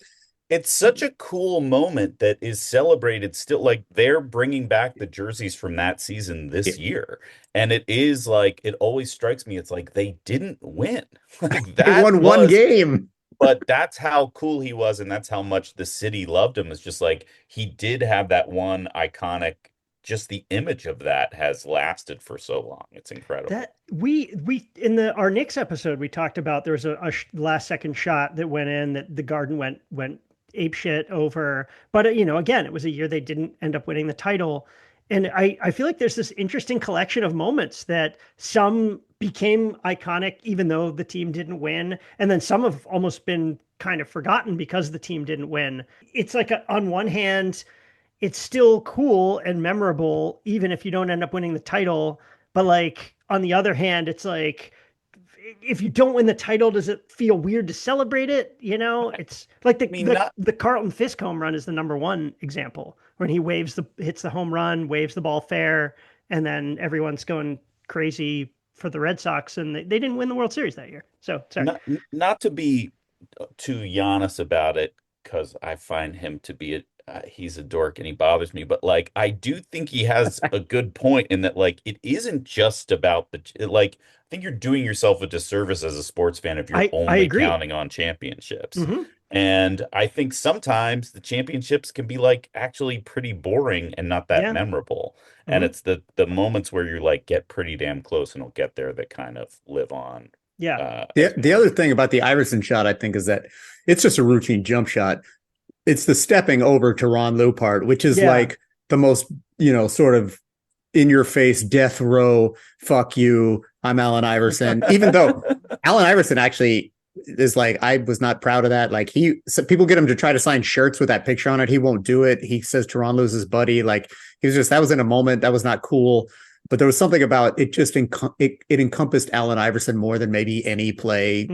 It's such a cool moment that is celebrated still. Like they're bringing back the jerseys from that season this year. And it is like, it always strikes me. It's like they didn't win. Like they won one game. But that's how cool he was. And that's how much the city loved him. It's just like, he did have that one iconic, just the image of that has lasted for so long. It's incredible. That we in our Knicks episode, we talked about there was a last second shot that went in that the Garden went ape shit over. But again, it was a year they didn't end up winning the title. And I feel like there's this interesting collection of moments that some became iconic, even though the team didn't win. And then some have almost been kind of forgotten because the team didn't win. It's like on one hand, it's still cool and memorable, even if you don't end up winning the title. But like, on the other hand, it's like, if you don't win the title, does it feel weird to celebrate it? It's like the Carlton Fisk home run is the number one example, when he hits the home run, waves the ball fair, and then everyone's going crazy for the Red Sox, and they didn't win the World Series that year. So sorry. Not to be too Giannis about it, because I find him to be he's a dork and he bothers me, but like I do think he has a good point in that, like, it isn't just about I think you're doing yourself a disservice as a sports fan if you're only counting on championships. Mm-hmm. And I think sometimes the championships can be like actually pretty boring and not that memorable. Mm-hmm. And it's the moments where you like get pretty damn close and will get there that kind of live on. Yeah. The other thing about the Iverson shot, I think, is that it's just a routine jump shot. It's the stepping over Tyronn Lue part, which is like the most, sort of in your face, death row, fuck you, I'm Allen Iverson. Even though Allen Iverson actually is like, I was not proud of that. Like people get him to try to sign shirts with that picture on it. He won't do it. He says Tyronn Lue's his buddy. Like that was in a moment. That was not cool. But there was something about it, just it encompassed Allen Iverson more than maybe any play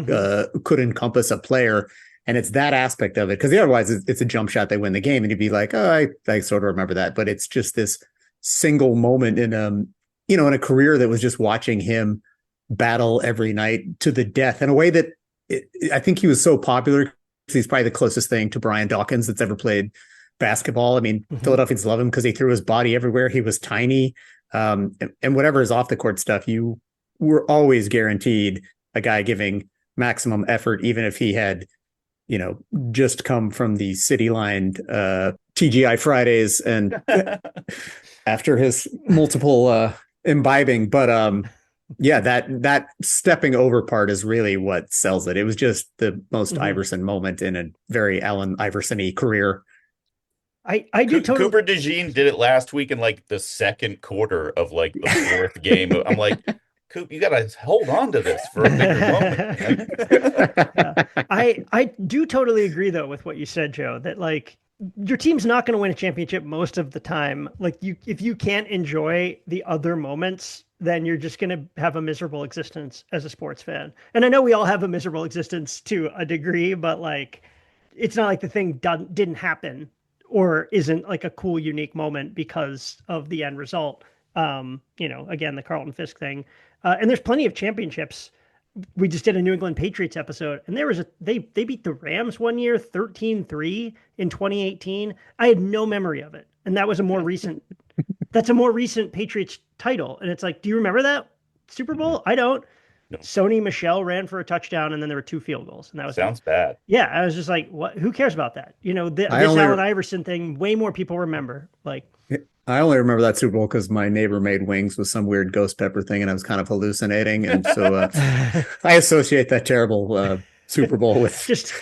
could encompass a player. And it's that aspect of it, because otherwise it's a jump shot, they win the game, and you'd be like, oh, I sort of remember that. But it's just this single moment in a career that was just watching him battle every night to the death in a way that I think he was so popular. He's probably the closest thing to Brian Dawkins that's ever played basketball. I mean, Philadelphians love him because he threw his body everywhere. He was tiny. And whatever is off the court stuff, you were always guaranteed a guy giving maximum effort, even if he had just come from the city-lined TGI Fridays and after his multiple imbibing. But yeah, that stepping over part is really what sells it. It was just the most Iverson moment in a very Allen Iverson-y career. I do totally. Cooper DeJean did it last week in like the second quarter of like the fourth game. I'm like, Coop, you gotta hold on to this for a bigger moment. Yeah. I do totally agree though with what you said, Joe, that like your team's not going to win a championship most of the time. Like if you can't enjoy the other moments, then you're just going to have a miserable existence as a sports fan. And I know we all have a miserable existence to a degree, but like it's not like the thing didn't happen or isn't like a cool, unique moment because of the end result. Again, the Carlton Fisk thing. And there's plenty of championships. We just did a New England Patriots episode, and they beat the Rams one year 13-3 in 2018. I had no memory of it. And that was that's a more recent Patriots title. And it's like, do you remember that Super Bowl? I don't. No. Sony Michel ran for a touchdown, and then there were 2 field goals, and that was sounds bad. Yeah, I was just like, what? Who cares about that? This Allen Iverson thing, way more people remember. Like, I only remember that Super Bowl because my neighbor made wings with some weird ghost pepper thing, and I was kind of hallucinating, and so I associate that terrible Super Bowl with just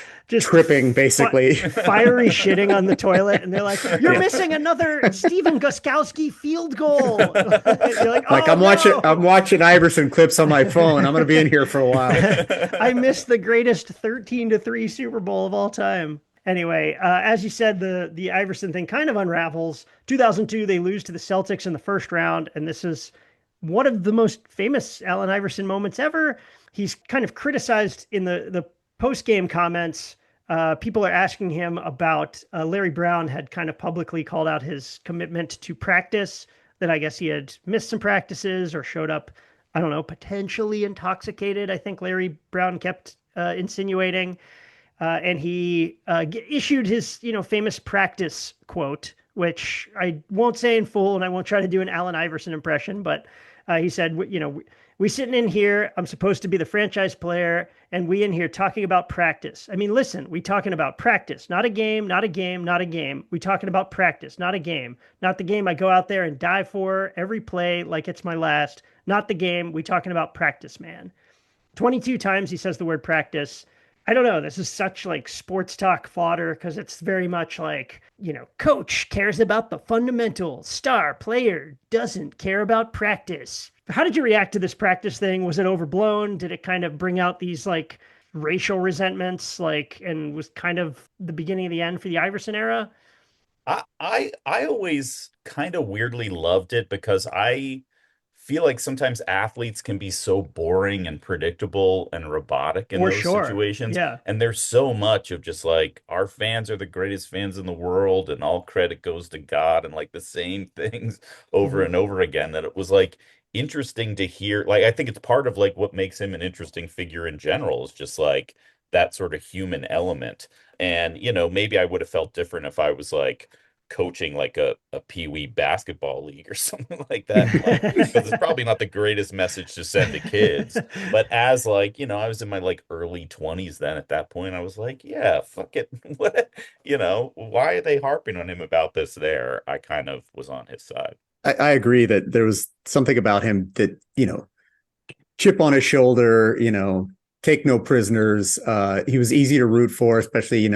tripping, basically. Fiery shitting on the toilet, and they're like, you're missing another Steven Gostkowski field goal. You're like, I'm watching Iverson clips on my phone. I'm going to be in here for a while. I missed the greatest 13-3 Super Bowl of all time. Anyway, as you said, the Iverson thing kind of unravels. 2002, they lose to the Celtics in the first round, and this is one of the most famous Allen Iverson moments ever. He's kind of criticized in the post-game comments. People are asking him about Larry Brown had kind of publicly called out his commitment to practice, that I guess he had missed some practices or showed up, I don't know, potentially intoxicated. I think Larry Brown kept insinuating. And he issued his, famous practice quote, which I won't say in full, and I won't try to do an Allen Iverson impression, but he said, we sitting in here, I'm supposed to be the franchise player, and we in here talking about practice. I mean, listen, we talking about practice, not a game, not a game, not a game. We talking about practice, not a game, not the game I go out there and die for every play like it's my last, not the game. We talking about practice, man. 22 times he says the word practice. I don't know. This is such like sports talk fodder because it's very much like, coach cares about the fundamentals. Star player doesn't care about practice. How did you react to this practice thing? Was it overblown? Did it kind of bring out these like racial resentments, and was kind of the beginning of the end for the Iverson era? I always kind of weirdly loved it because I feel like sometimes athletes can be so boring and predictable and robotic in those situations. Yeah. And there's so much of just like, our fans are the greatest fans in the world and all credit goes to God, and like the same things over and over again, that it was like interesting to hear. Like, I think it's part of like what makes him an interesting figure in general, is just like that sort of human element. And, maybe I would have felt different if I was like coaching like a pee-wee basketball league or something like that, because it's probably not the greatest message to send to kids. But as like, I was in my like early 20s then. At that point I was like, yeah, fuck it. What, why are they harping on him about this there? I kind of was on his side. I agree that there was something about him that, chip on his shoulder, take no prisoners. He was easy to root for, especially,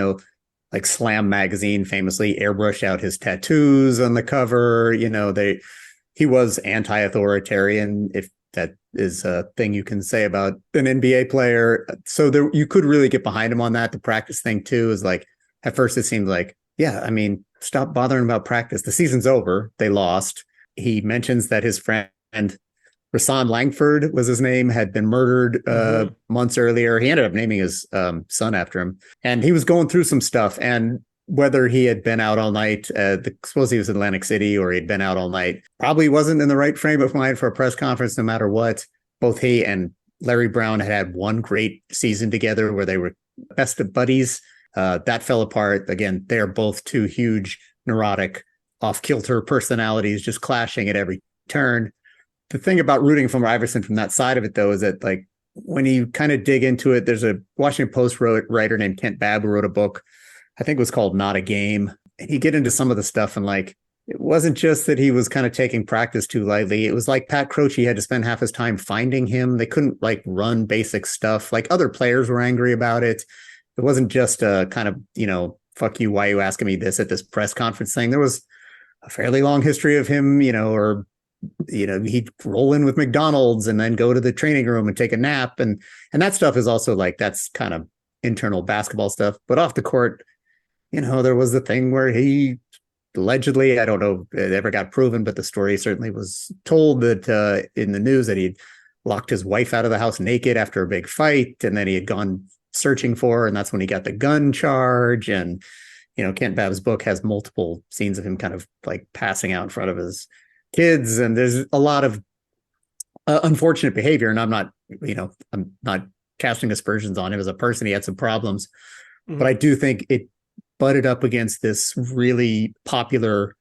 like Slam magazine famously airbrushed out his tattoos on the cover. He was anti-authoritarian, if that is a thing you can say about an NBA player. So you could really get behind him on that. The practice thing too is like, at first it seemed like, yeah, I mean, stop bothering about practice. The season's over. They lost. He mentions that his friend Rasan Langford was his name, had been murdered months earlier. He ended up naming his son after him. And he was going through some stuff. And whether he had been out all night, suppose he was in Atlantic City, or he'd been out all night, probably wasn't in the right frame of mind for a press conference, no matter what. Both he and Larry Brown had one great season together where they were best of buddies. That fell apart. Again, they're both two huge, neurotic, off-kilter personalities just clashing at every turn. The thing about rooting for Iverson from that side of it, though, is that like when you kind of dig into it, there's a Washington Post writer named Kent Babb who wrote a book, I think it was called Not a Game. you get into some of the stuff and like, it wasn't just that he was kind of taking practice too lightly. It was like Pat Croce had to spend half his time finding him. They couldn't like run basic stuff. Like other players were angry about it. It wasn't just a kind of, fuck you, why are you asking me this at this press conference thing? There was a fairly long history of him, or he'd roll in with McDonald's and then go to the training room and take a nap. And that stuff is also like, that's kind of internal basketball stuff. But off the court, there was the thing where he allegedly, I don't know if it ever got proven, but the story certainly was told that in the news that he'd locked his wife out of the house naked after a big fight. And then he had gone searching for her. And that's when he got the gun charge. And, Kent Babb's book has multiple scenes of him kind of like passing out in front of his kids. And there's a lot of unfortunate behavior. And I'm not casting aspersions on him as a person. He had some problems, but I do think it butted up against this really popular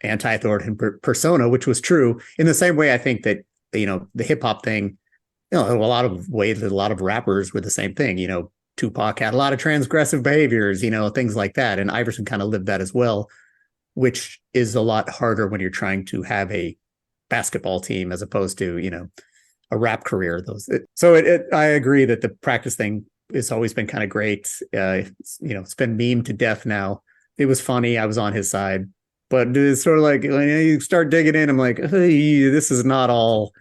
anti-authoritarian persona, which was true in the same way. I think that, the hip hop thing, in a lot of ways, a lot of rappers were the same thing. Tupac had a lot of transgressive behaviors, things like that. And Iverson kind of lived that as well, which is a lot harder when you're trying to have a basketball team as opposed to, a rap career. I agree that the practice thing has always been kind of great. It's been memed to death now. It was funny. I was on his side, but it's sort of like when you start digging in, I'm like, hey, this is not all.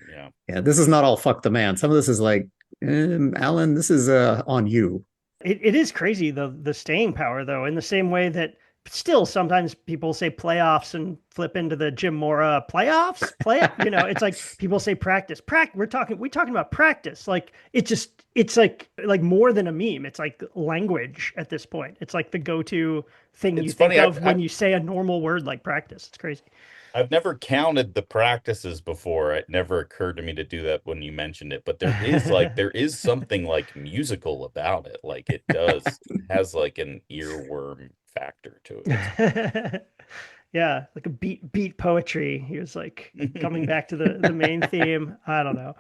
Yeah, this is not all fuck the man. Some of this is like, Allen, this is on you. It is crazy, the staying power, though, in the same way that still sometimes people say playoffs and flip into the Jim Mora playoffs. It's like people say practice. We're talking about practice. Like it's like more than a meme. It's like language at this point. It's like the go-to thing you think of when you say a normal word like practice. It's crazy. I've never counted the practices before. It never occurred to me to do that when you mentioned it, but there is something like musical about it. Like it has like an earworm factor to it. Yeah, like a beat poetry. He was like coming back to the main theme. I don't know.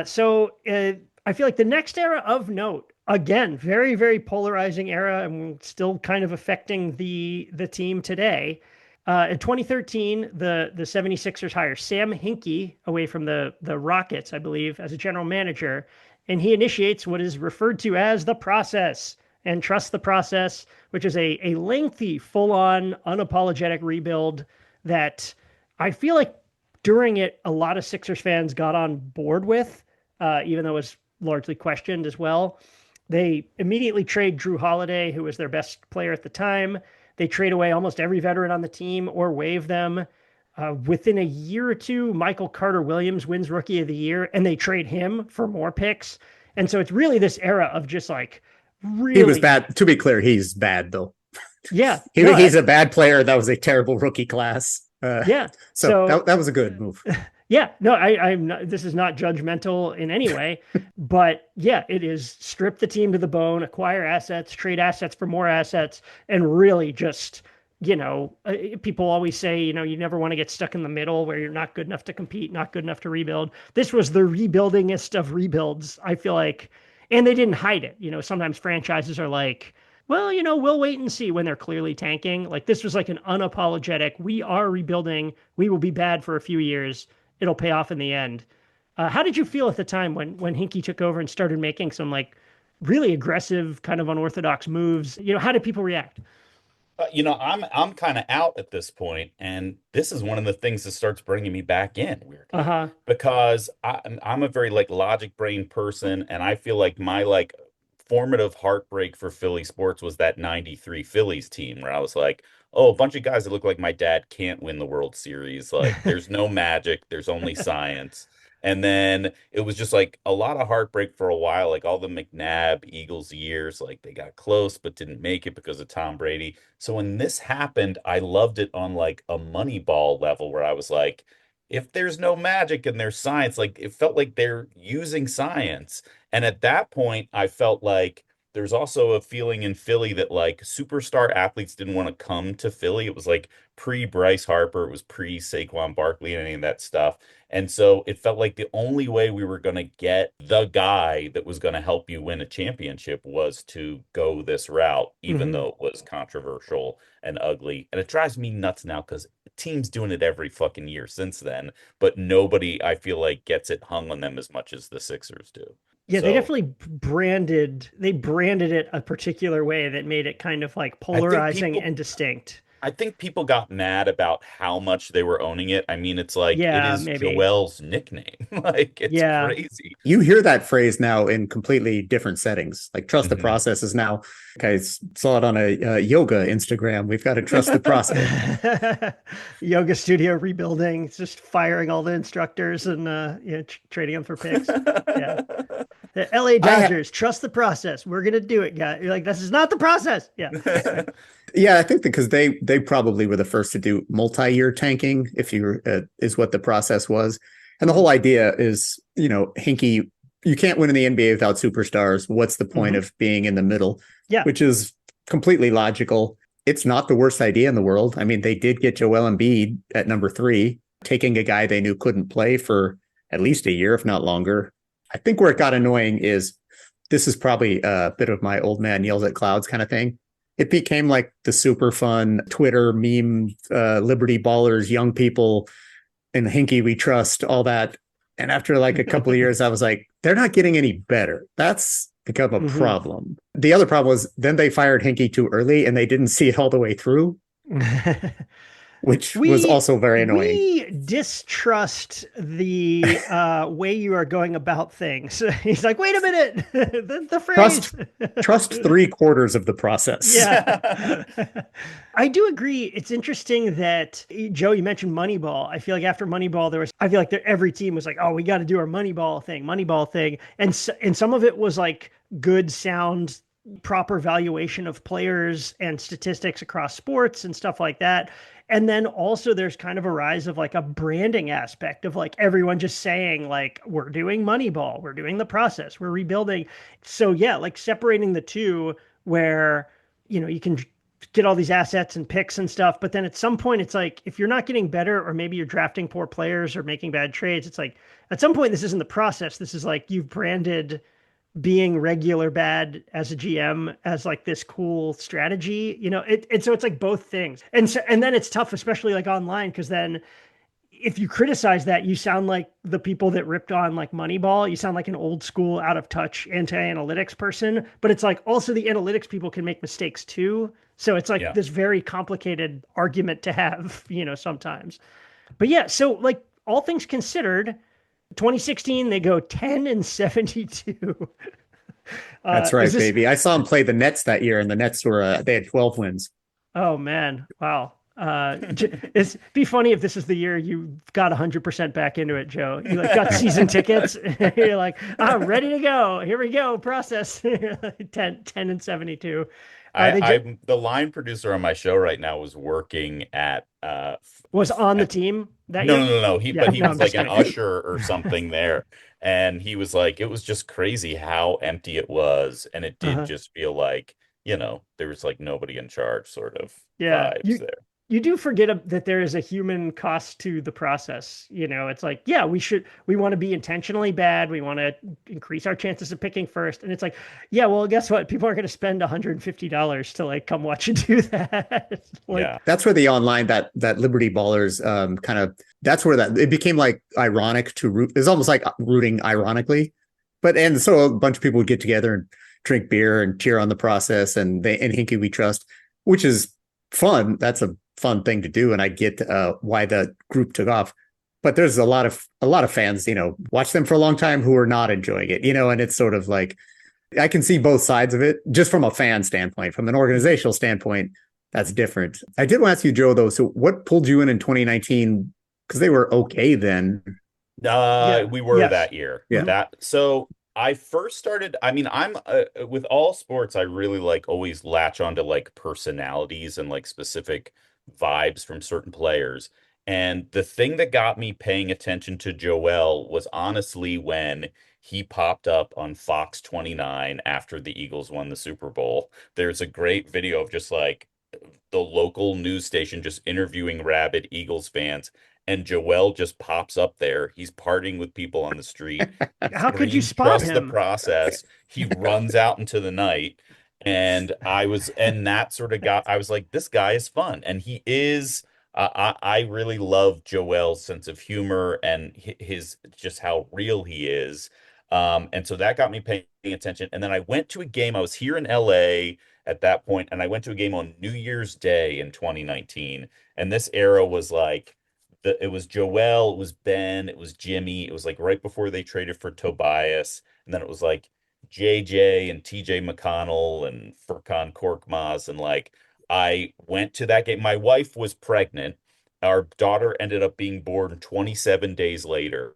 So I feel like the next era of note, again, very, very polarizing era and still kind of affecting the team today. In 2013, the 76ers hire Sam Hinkie away from the Rockets, I believe, as a general manager, and he initiates what is referred to as the process and trust the process, which is a lengthy, full-on, unapologetic rebuild that I feel like during it, a lot of Sixers fans got on board with, even though it was largely questioned as well. They immediately trade Drew Holiday, who was their best player at the time. They trade away almost every veteran on the team or waive them. Within a year or two, Michael Carter-Williams wins Rookie of the Year, and they trade him for more picks. And so it's really this era of just like really... He was bad. To be clear, he's bad, though. Yeah. He's a bad player. That was a terrible rookie class. Yeah. So that was a good move. Yeah, no, I'm not, this is not judgmental in any way, but yeah, it is strip the team to the bone, acquire assets, trade assets for more assets, and really just, people always say, you never want to get stuck in the middle where you're not good enough to compete, not good enough to rebuild. This was the rebuildingest of rebuilds, I feel like, and they didn't hide it. Sometimes franchises are like, well, we'll wait and see when they're clearly tanking. Like this was like an unapologetic, we are rebuilding, we will be bad for a few years. It'll pay off in the end. How did you feel at the time when Hinkie took over and started making some like really aggressive, kind of unorthodox moves? How did people react? I'm kind of out at this point, and this is one of the things that starts bringing me back in weirdly, because I'm a very like logic brain person, and I feel like my like formative heartbreak for Philly sports was that '93 Phillies team where I was like, oh, a bunch of guys that look like my dad can't win the World Series. Like there's no magic, there's only science. And then it was just like a lot of heartbreak for a while, like all the McNabb Eagles years, like they got close but didn't make it because of Tom Brady. So when this happened, I loved it on like a Moneyball level where I was like, if there's no magic and there's science, like it felt like they're using science. And at that point, I felt like there's also a feeling in Philly that like superstar athletes didn't want to come to Philly. It was like pre Bryce Harper, it was pre Saquon Barkley and any of that stuff. And so it felt like the only way we were going to get the guy that was going to help you win a championship was to go this route, even though it was controversial and ugly. And it drives me nuts now because teams doing it every fucking year since then, but nobody, I feel like, gets it hung on them as much as the Sixers do. Yeah, they definitely branded it a particular way that made it kind of like polarizing and distinct. I think people got mad about how much they were owning it. I mean, it's like, it is Joel's nickname. Like, it's crazy. You hear that phrase now in completely different settings. Like, trust the process is now, I saw it on a yoga Instagram. We've got to trust the process. Yoga studio rebuilding. It's just firing all the instructors and trading them for picks. Yeah. The LA Dodgers, trust the process. We're going to do it, guys. You're like, this is not the process. Yeah. Yeah, I think because they probably were the first to do multi-year tanking, if you is what the process was. And the whole idea is, Hinkie, you can't win in the NBA without superstars. What's the point of being in the middle? Yeah. Which is completely logical. It's not the worst idea in the world. I mean, they did get Joel Embiid at number 3, taking a guy they knew couldn't play for at least a year, if not longer. I think where it got annoying is this is probably a bit of my old man yells at clouds kind of thing. It became like the super fun Twitter meme, Liberty Ballers, young people, and Hinkie we trust, all that. And after like a couple of years, I was like, they're not getting any better. That's become a problem. The other problem was then they fired Hinkie too early and they didn't see it all the way through. Which was also very annoying. We distrust the way you are going about things. He's like, wait a minute, the phrase. Trust 3/4 of the process. Yeah. I do agree. It's interesting that, Joe, you mentioned Moneyball. I feel like after Moneyball, I feel like every team was like, oh, we got to do our Moneyball thing. And some of it was like good, sound, proper valuation of players and statistics across sports and stuff like that. And then also there's kind of a rise of like a branding aspect of like everyone just saying like, we're doing Moneyball, we're doing the process, we're rebuilding. So yeah, like separating the two where, you can get all these assets and picks and stuff. But then at some point it's like, if you're not getting better, or maybe you're drafting poor players or making bad trades, it's like, at some point, this isn't the process. This is like, you've branded being regular bad as a GM as like this cool strategy, and so it's like both things. And then it's tough, especially like online, because then if you criticize that, you sound like the people that ripped on like Moneyball. You sound like an old school, out of touch anti-analytics person, but it's like also the analytics people can make mistakes too. So it's like this very complicated argument to have, sometimes. But yeah, so like all things considered, 2016, they go 10-72. That's right, baby. I saw them play the Nets that year, and the Nets they had 12 wins. Oh man, wow. It'd be funny if this is the year you got 100% back into it, Joe. You like got season tickets. You're like, I'm ready to go. Here we go. Process 10-72. I'm the line producer on my show right now was working at was on the team that year? No. He was like an usher or something there. And he was like, it was just crazy how empty it was. And it did just feel like, there was like nobody in charge sort of vibes there. You do forget that there is a human cost to the process. It's like, yeah, we want to be intentionally bad. We want to increase our chances of picking first. And it's like, yeah, well, guess what? People are going to spend $150 to like come watch you do that. That's where the online, that Liberty Ballers that's where it became like ironic to root. It's almost like rooting ironically. And so a bunch of people would get together and drink beer and cheer on the process and Hinkie we trust, which is fun. That's a fun thing to do, and I get why the group took off. But there's a lot of fans, watch them for a long time who are not enjoying it, and it's sort of like I can see both sides of it just from a fan standpoint. From an organizational standpoint, that's different. I did want to ask you, Joe, though. So what pulled you in 2019? Because they were okay then. We were that year. Yeah. So I first started, I'm with all sports, I really like always latch onto like personalities and like specific vibes from certain players. And the thing that got me paying attention to Joel was honestly when he popped up on Fox 29 after the Eagles won the Super Bowl. There's a great video of just like the local news station just interviewing rabid Eagles fans. And Joel just pops up there. He's partying with people on the street. How could you spot him? The process. He runs out into the night. And that sort of got, I was like, this guy is fun. And he is, I really love Joel's sense of humor and his just how real he is. And so that got me paying attention. And then I went to a game. I was here in LA at that point, and I went to a game on New Year's Day in 2019. And this era was like, it was Joel, it was Ben, it was Jimmy. It was like right before they traded for Tobias. And then it was like JJ and TJ McConnell and Furkan Korkmaz. And like, I went to that game. My wife was pregnant. Our daughter ended up being born 27 days later.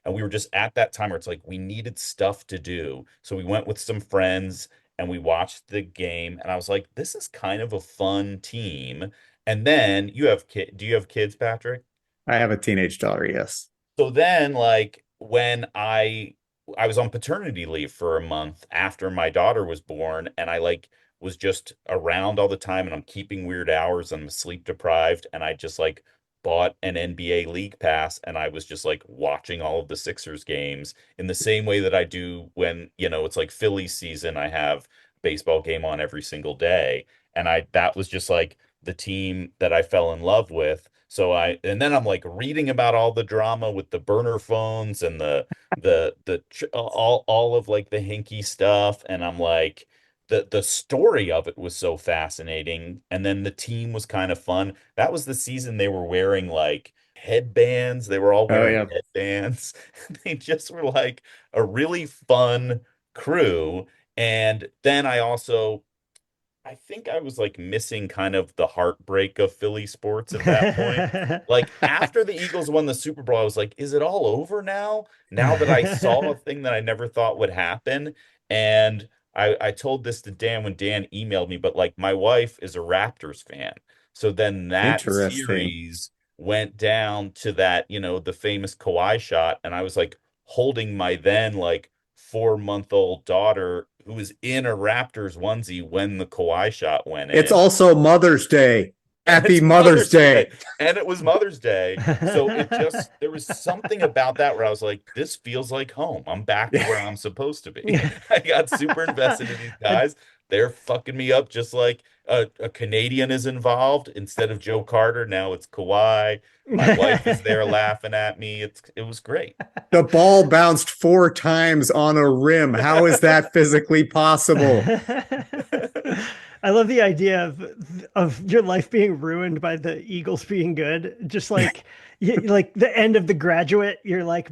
And we were just at that time where it's like we needed stuff to do. So we went with some friends and we watched the game. And I was like, this is kind of a fun team. And then do you have kids, Patrick? I have a teenage daughter, yes. So then like when I was on paternity leave for a month after my daughter was born, and I like was just around all the time, and I'm keeping weird hours and I'm sleep deprived, and I just like bought an NBA League Pass, and I was just like watching all of the Sixers games in the same way that I do when, it's like Philly season. I have baseball game on every single day. And that was just like the team that I fell in love with. And then I'm like reading about all the drama with the burner phones and all of like the hinky stuff. And I'm like, the story of it was so fascinating. And then the team was kind of fun. That was the season they were wearing like headbands. They were all wearing headbands. They just were like a really fun crew. And then I think I was like missing kind of the heartbreak of Philly sports at that point. Like after the Eagles won the Super Bowl, I was like, is it all over now? Now that I saw a thing that I never thought would happen. And I told this to Dan when Dan emailed me, but like my wife is a Raptors fan. So then that series went down to that, the famous Kawhi shot. And I was like holding my then like 4-month-old daughter who was in a Raptors onesie when the Kawhi shot went in. It's also Mother's Day. Happy Mother's Day. And it was Mother's Day. So there was something about that where I was like, this feels like home. I'm back to where I'm supposed to be. I got super invested in these guys. They're fucking me up just like a Canadian is involved. Instead of Joe Carter, now it's Kawhi. My wife is there laughing at me. It was great. The ball bounced 4 times on a rim. How is that physically possible? I love the idea of your life being ruined by the Eagles being good. Just like like the end of The Graduate, you're like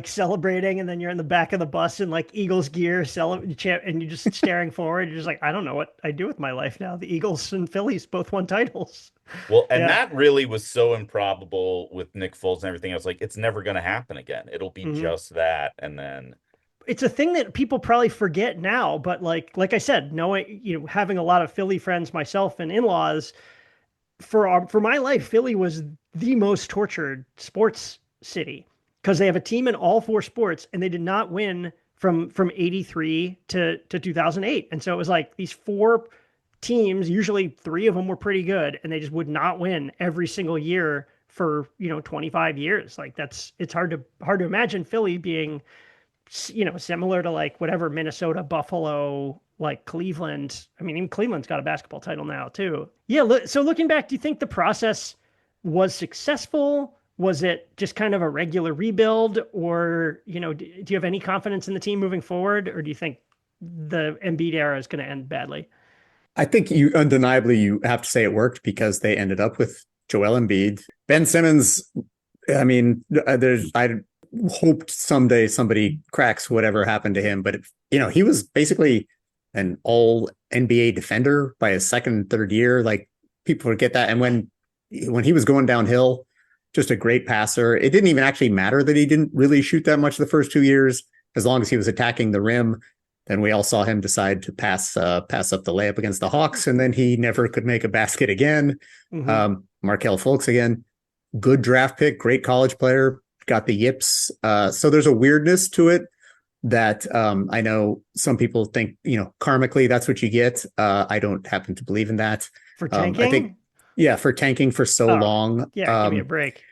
celebrating, and then you're in the back of the bus in like Eagles gear, and you're just staring forward. You're just like, I don't know what I do with my life now. The Eagles and Phillies both won titles. Well, and that really was so improbable with Nick Foles and everything. I was like, it's never going to happen again. It'll be just that, and then. It's a thing that people probably forget now, but like I said, knowing, having a lot of Philly friends myself and in-laws, for my life, Philly was the most tortured sports city because they have a team in all 4 sports and they did not win from 83 to 2008. And so it was like these 4 teams, usually 3 of them were pretty good, and they just would not win every single year for, 25 years. Like it's hard to imagine Philly being, similar to like whatever Minnesota, Buffalo, like Cleveland. I mean, even Cleveland's got a basketball title now too. Yeah. So looking back, do you think the process was successful? Was it just kind of a regular rebuild, or, do you have any confidence in the team moving forward, or do you think the Embiid era is going to end badly? I think you have to say it worked because they ended up with Joel Embiid. Ben Simmons, I mean, I hoped someday somebody cracks whatever happened to him, but he was basically an all NBA defender by his second, third year. Like, people forget that. And when he was going downhill, just a great passer. It didn't even actually matter that he didn't really shoot that much the first 2 years, as long as he was attacking the rim. Then we all saw him decide to pass up the layup against the Hawks, and then he never could make a basket again. Markelle Fultz again. good draft pick, great college player, got the yips. So there's a weirdness to it that I know some people think, karmically that's what you get. I don't happen to believe in that. For tanking? I think, for tanking for so long. Yeah, give me a break.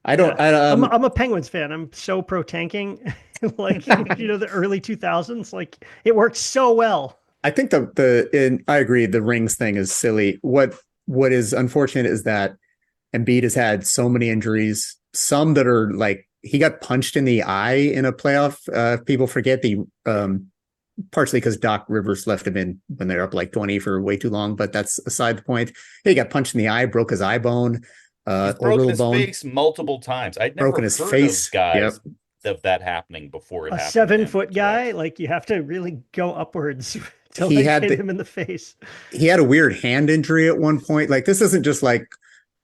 I don't. Yeah. I'm a Penguins fan. I'm so pro tanking. Like the early 2000s. Like it works so well. I think I agree. The rings thing is silly. What is unfortunate is that Embiid has had so many injuries. Some that are like he got punched in the eye in a playoff. People forget partially because Doc Rivers left him in when they're up like 20 for way too long. But that's aside the point. He got punched in the eye, broke his eye bone. Broken his face multiple times. I'd never broken his heard face. Of guys of that happening before it happened. A 7-foot guy, like you have to really go upwards to hit him in the face. He had a weird hand injury at one point. Like this isn't just like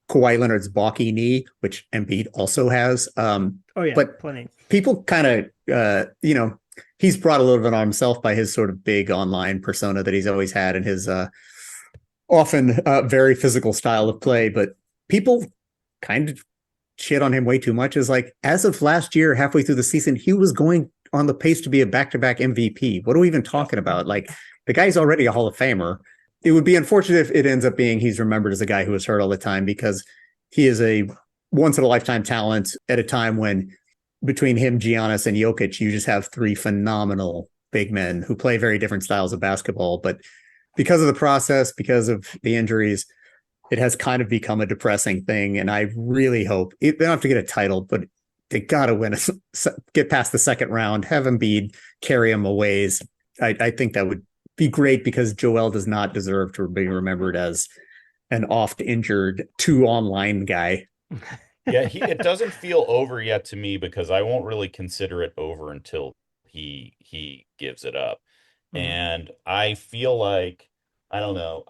Kawhi Leonard's balky knee, which Embiid also has. But plenty. People kind of, he's brought a little bit on himself by his sort of big online persona that he's always had and his often very physical style of play. But people kind of shit on him way too much. Is like, as of last year, halfway through the season, he was going on the pace to be a back-to-back MVP. What are we even talking about? Like, the guy's already a Hall of Famer. It would be unfortunate if it ends up being he's remembered as a guy who was hurt all the time, because he is a once-in-a-lifetime talent at a time when between him, Giannis, and Jokic, you just have three phenomenal big men who play very different styles of basketball. But because of the process, because of the injuries, it has kind of become a depressing thing. And I really hope they don't have to get a title, but they got to win, get past the second round, have Embiid carry him a ways. I think that would be great, because Joel does not deserve to be remembered as an oft injured online guy. Yeah, it doesn't feel over yet to me, because I won't really consider it over until he gives it up. Mm-hmm. And I feel like, I don't know,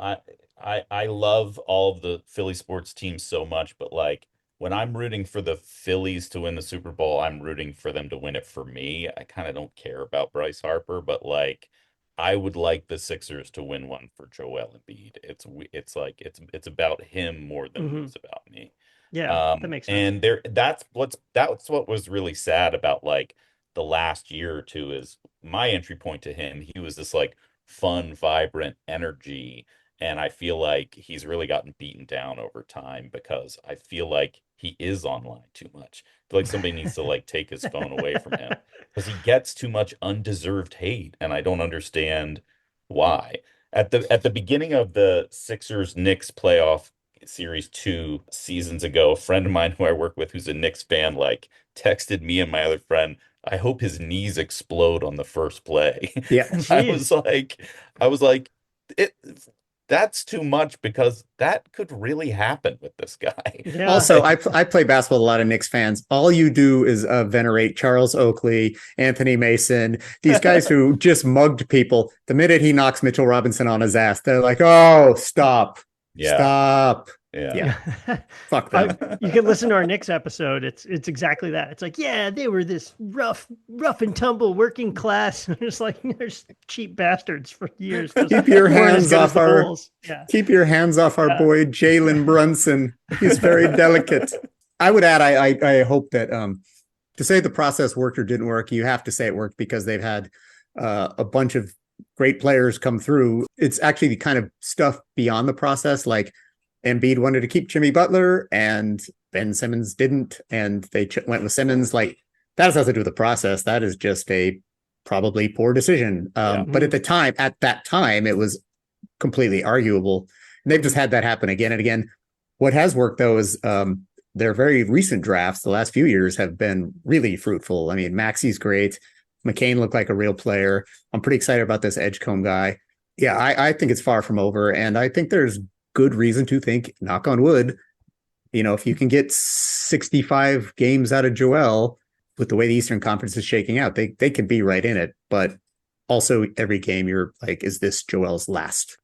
I love all of the Philly sports teams so much, but like when I'm rooting for the Phillies to win the Super Bowl, I'm rooting for them to win it for me. I kind of don't care about Bryce Harper, but like I would like the Sixers to win one for Joel Embiid. It's like it's about him more than it's about me. Yeah, that makes sense. And that's what was really sad about like the last year or two, is my entry point to him. He was this like fun, vibrant energy. And I feel like he's really gotten beaten down over time, because I feel like he is online too much. I feel like somebody needs to like take his phone away from him, because he gets too much undeserved hate, and I don't understand why. At the beginning of the Sixers Knicks playoff series 2 seasons ago, a friend of mine who I work with, who's a Knicks fan, like texted me and my other friend, I hope his knees explode on the first play. Yeah. I was like, that's too much, because that could really happen with this guy. Yeah. Also, I play basketball with a lot of Knicks fans. All you do is venerate Charles Oakley, Anthony Mason, these guys who just mugged people. The minute he knocks Mitchell Robinson on his ass, they're like, oh, stop. Yeah. Stop. Yeah. Fuck them. You can listen to our Knicks episode. It's exactly that. It's like, yeah, they were this rough and tumble working class. It's like, there's cheap bastards for years. Keep your hands off our boy Jalen Brunson. He's very delicate. I would add, I hope that to say the process worked or didn't work, you have to say it worked, because they've had a bunch of great players come through. It's actually the kind of stuff beyond the process, like Embiid wanted to keep Jimmy Butler and Ben Simmons didn't, and they went with Simmons. Like, that has nothing to do with the process. That is just a probably poor decision. But at that time, it was completely arguable. And they've just had that happen again and again. What has worked, though, is their very recent drafts, the last few years, have been really fruitful. I mean, Maxi's great. McCain looked like a real player. I'm pretty excited about this Edgecombe guy. Yeah, I think it's far from over. And I think there's good reason to think, knock on wood, if you can get 65 games out of Joel with the way the Eastern Conference is shaking out, they can be right in it. But also every game you're like, is this Joel's last?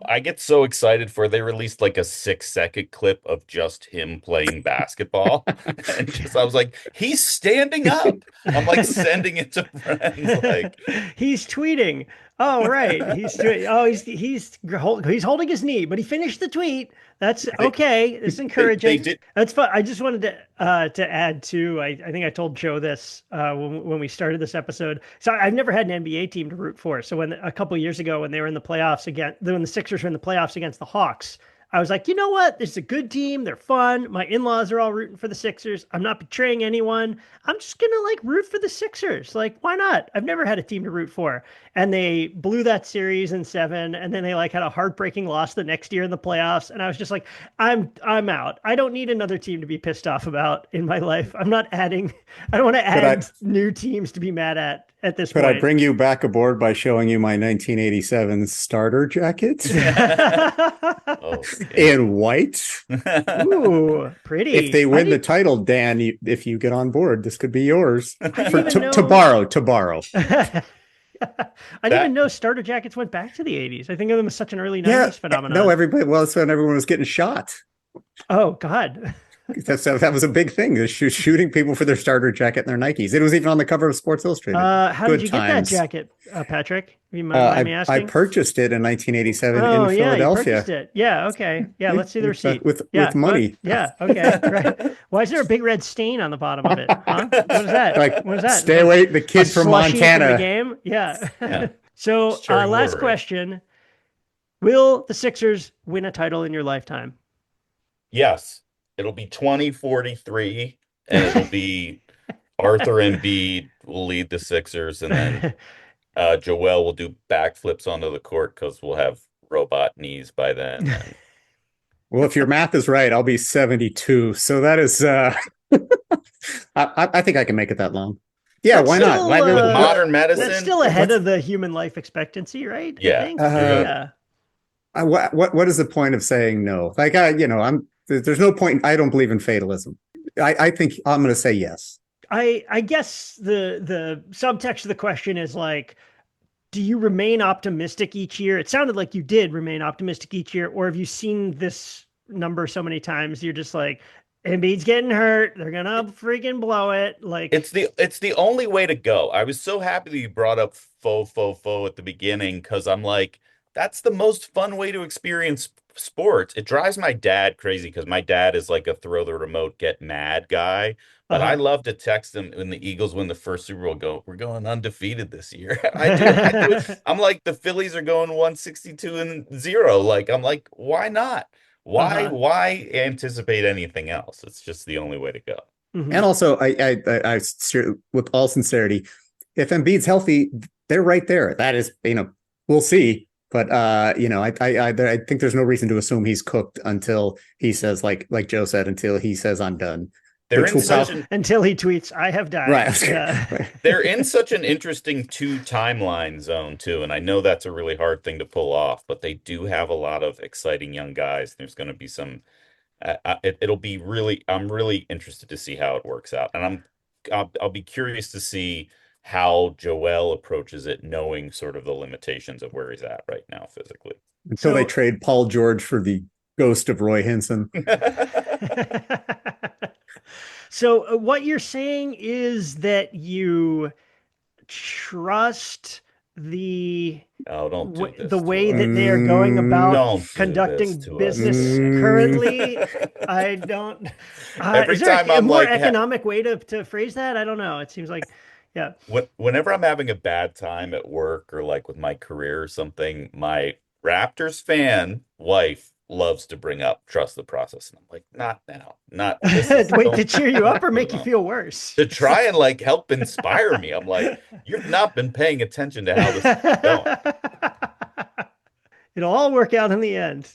I get so excited they released like a 6-second clip of just him playing basketball. And I was like, he's standing up. I'm like sending it to friends. Like, he's tweeting. Oh, right. He's doing. Oh, he's holding his knee, but he finished the tweet. That's okay. It's encouraging. That's fun. I just wanted to add too. I think I told Joe this when we started this episode. So I've never had an NBA team to root for. So when a couple of years ago when they were in the playoffs when the Sixers were in the playoffs against the Hawks, I was like, you know what? This is a good team. They're fun. My in-laws are all rooting for the Sixers. I'm not betraying anyone. I'm just going to root for the Sixers. Why not? I've never had a team to root for. And they blew that series in 7. And then they had a heartbreaking loss the next year in the playoffs. And I was just like, I'm out. I don't need another team to be pissed off about in my life. I don't want to add new teams to be mad at this point. Could I bring you back aboard by showing you my 1987 starter jacket? In white. Ooh, pretty. If they win the title, Dan, if you get on board, this could be yours to borrow. I didn't even know starter jackets went back to the 80s. I think of them as such an early 90s phenomenon. No, that's when everyone was getting shot. Oh, God. That was a big thing, shooting people for their starter jacket and their Nikes. It was even on the cover of Sports Illustrated. How did you get that jacket, Patrick? You mind me asking? I purchased it in 1987 in Philadelphia. You purchased it. Yeah, okay. Yeah, let's see the receipt. With money. Okay. Right. Why is there a big red stain on the bottom of it? Huh? What is that? What is that? Stay away, the kid from Montana. From the game? Yeah. So, last question. Will the Sixers win a title in your lifetime? Yes. It'll be 2043, and it'll be Arthur Embiid will lead the Sixers, and then Joel will do backflips onto the court because we'll have robot knees by then. Well, if your math is right, I'll be 72. So that is, I think I can make it that long. Yeah, why not? With modern medicine, that's still ahead of the human life expectancy, right? Yeah. What is the point of saying no? There's no point. I don't believe in fatalism. I think I'm going to say yes. I guess the subtext of the question is do you remain optimistic each year? It sounded like you did remain optimistic each year, or have you seen this number so many times you're just like, Embiid's getting hurt, they're gonna freaking blow it. It's the only way to go. I was so happy that you brought up faux at the beginning, because I'm like, that's the most fun way to experience sports. It drives my dad crazy because my dad is a throw the remote, get mad guy. But I love to text him when the Eagles win the first Super Bowl, we're going undefeated this year. I do. I'm like, the Phillies are going 162-0. I'm like, why not? Why anticipate anything else? It's just the only way to go. Mm-hmm. And also, I with all sincerity, if Embiid's healthy, they're right there. That is, we'll see. But I think there's no reason to assume he's cooked until he says, like Joe said, until he says I'm done. Until he tweets, I have died. Right. Yeah. They're in such an interesting 2 timeline zone too, and I know that's a really hard thing to pull off, but they do have a lot of exciting young guys. There's going to be some. It'll be really. I'm really interested to see how it works out, and I'll be curious to see how Joel approaches it, knowing sort of the limitations of where he's at right now physically. Until they trade Paul George for the ghost of Roy Hinson. So what you're saying is that you trust the way that they are going about conducting business currently. I don't. Is there a more economic way to phrase that? I don't know. It seems like. Yeah. Whenever I'm having a bad time at work or with my career or something, my Raptors fan wife loves to bring up trust the process. And I'm like, not now. Not wait, to cheer you up or make you feel worse? To try and help inspire me. I'm like, you've not been paying attention to how this is going. It'll all work out in the end.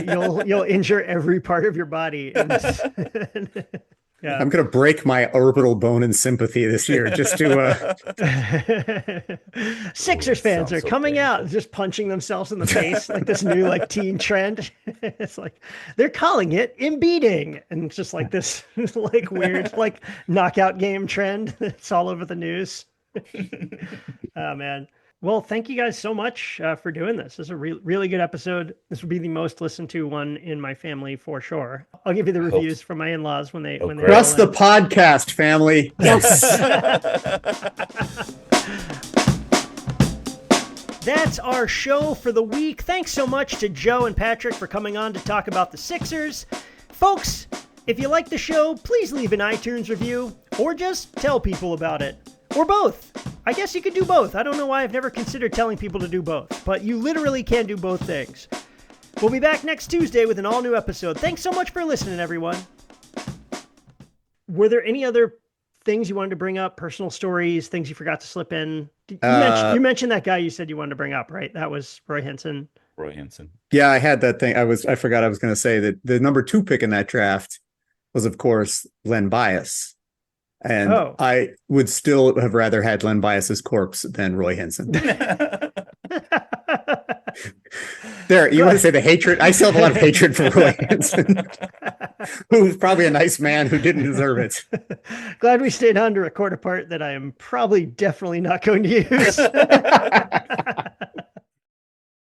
You'll injure every part of your body. Yeah. I'm going to break my orbital bone in sympathy this year just to... Sixers fans are coming out just punching themselves in the face this new teen trend. It's they're calling it Embiiding, and it's just this weird knockout game trend. It's all over the news. Oh man. Well, thank you guys so much for doing this. This is a really good episode. This will be the most listened to one in my family for sure. I'll give you the reviews from my in-laws when they trust the podcast, family. Yes. That's our show for the week. Thanks so much to Joe and Patrick for coming on to talk about the Sixers. Folks, if you like the show, please leave an iTunes review or just tell people about it. Or both. I guess you could do both. I don't know why I've never considered telling people to do both, but you literally can do both things. We'll be back next Tuesday with an all-new episode. Thanks so much for listening, everyone. Were there any other things you wanted to bring up, personal stories, things you forgot to slip in? You mentioned that guy you said you wanted to bring up, right? That was Roy Hinson. Yeah, I had that thing. I forgot I was going to say that the number 2 pick in that draft was, of course, Len Bias. And I would still have rather had Len Bias's corpse than Roy Hinson. There, you want to say the hatred? I still have a lot of hatred for Roy Hinson, who's probably a nice man who didn't deserve it. Glad we stayed on to record a part that I am probably definitely not going to use.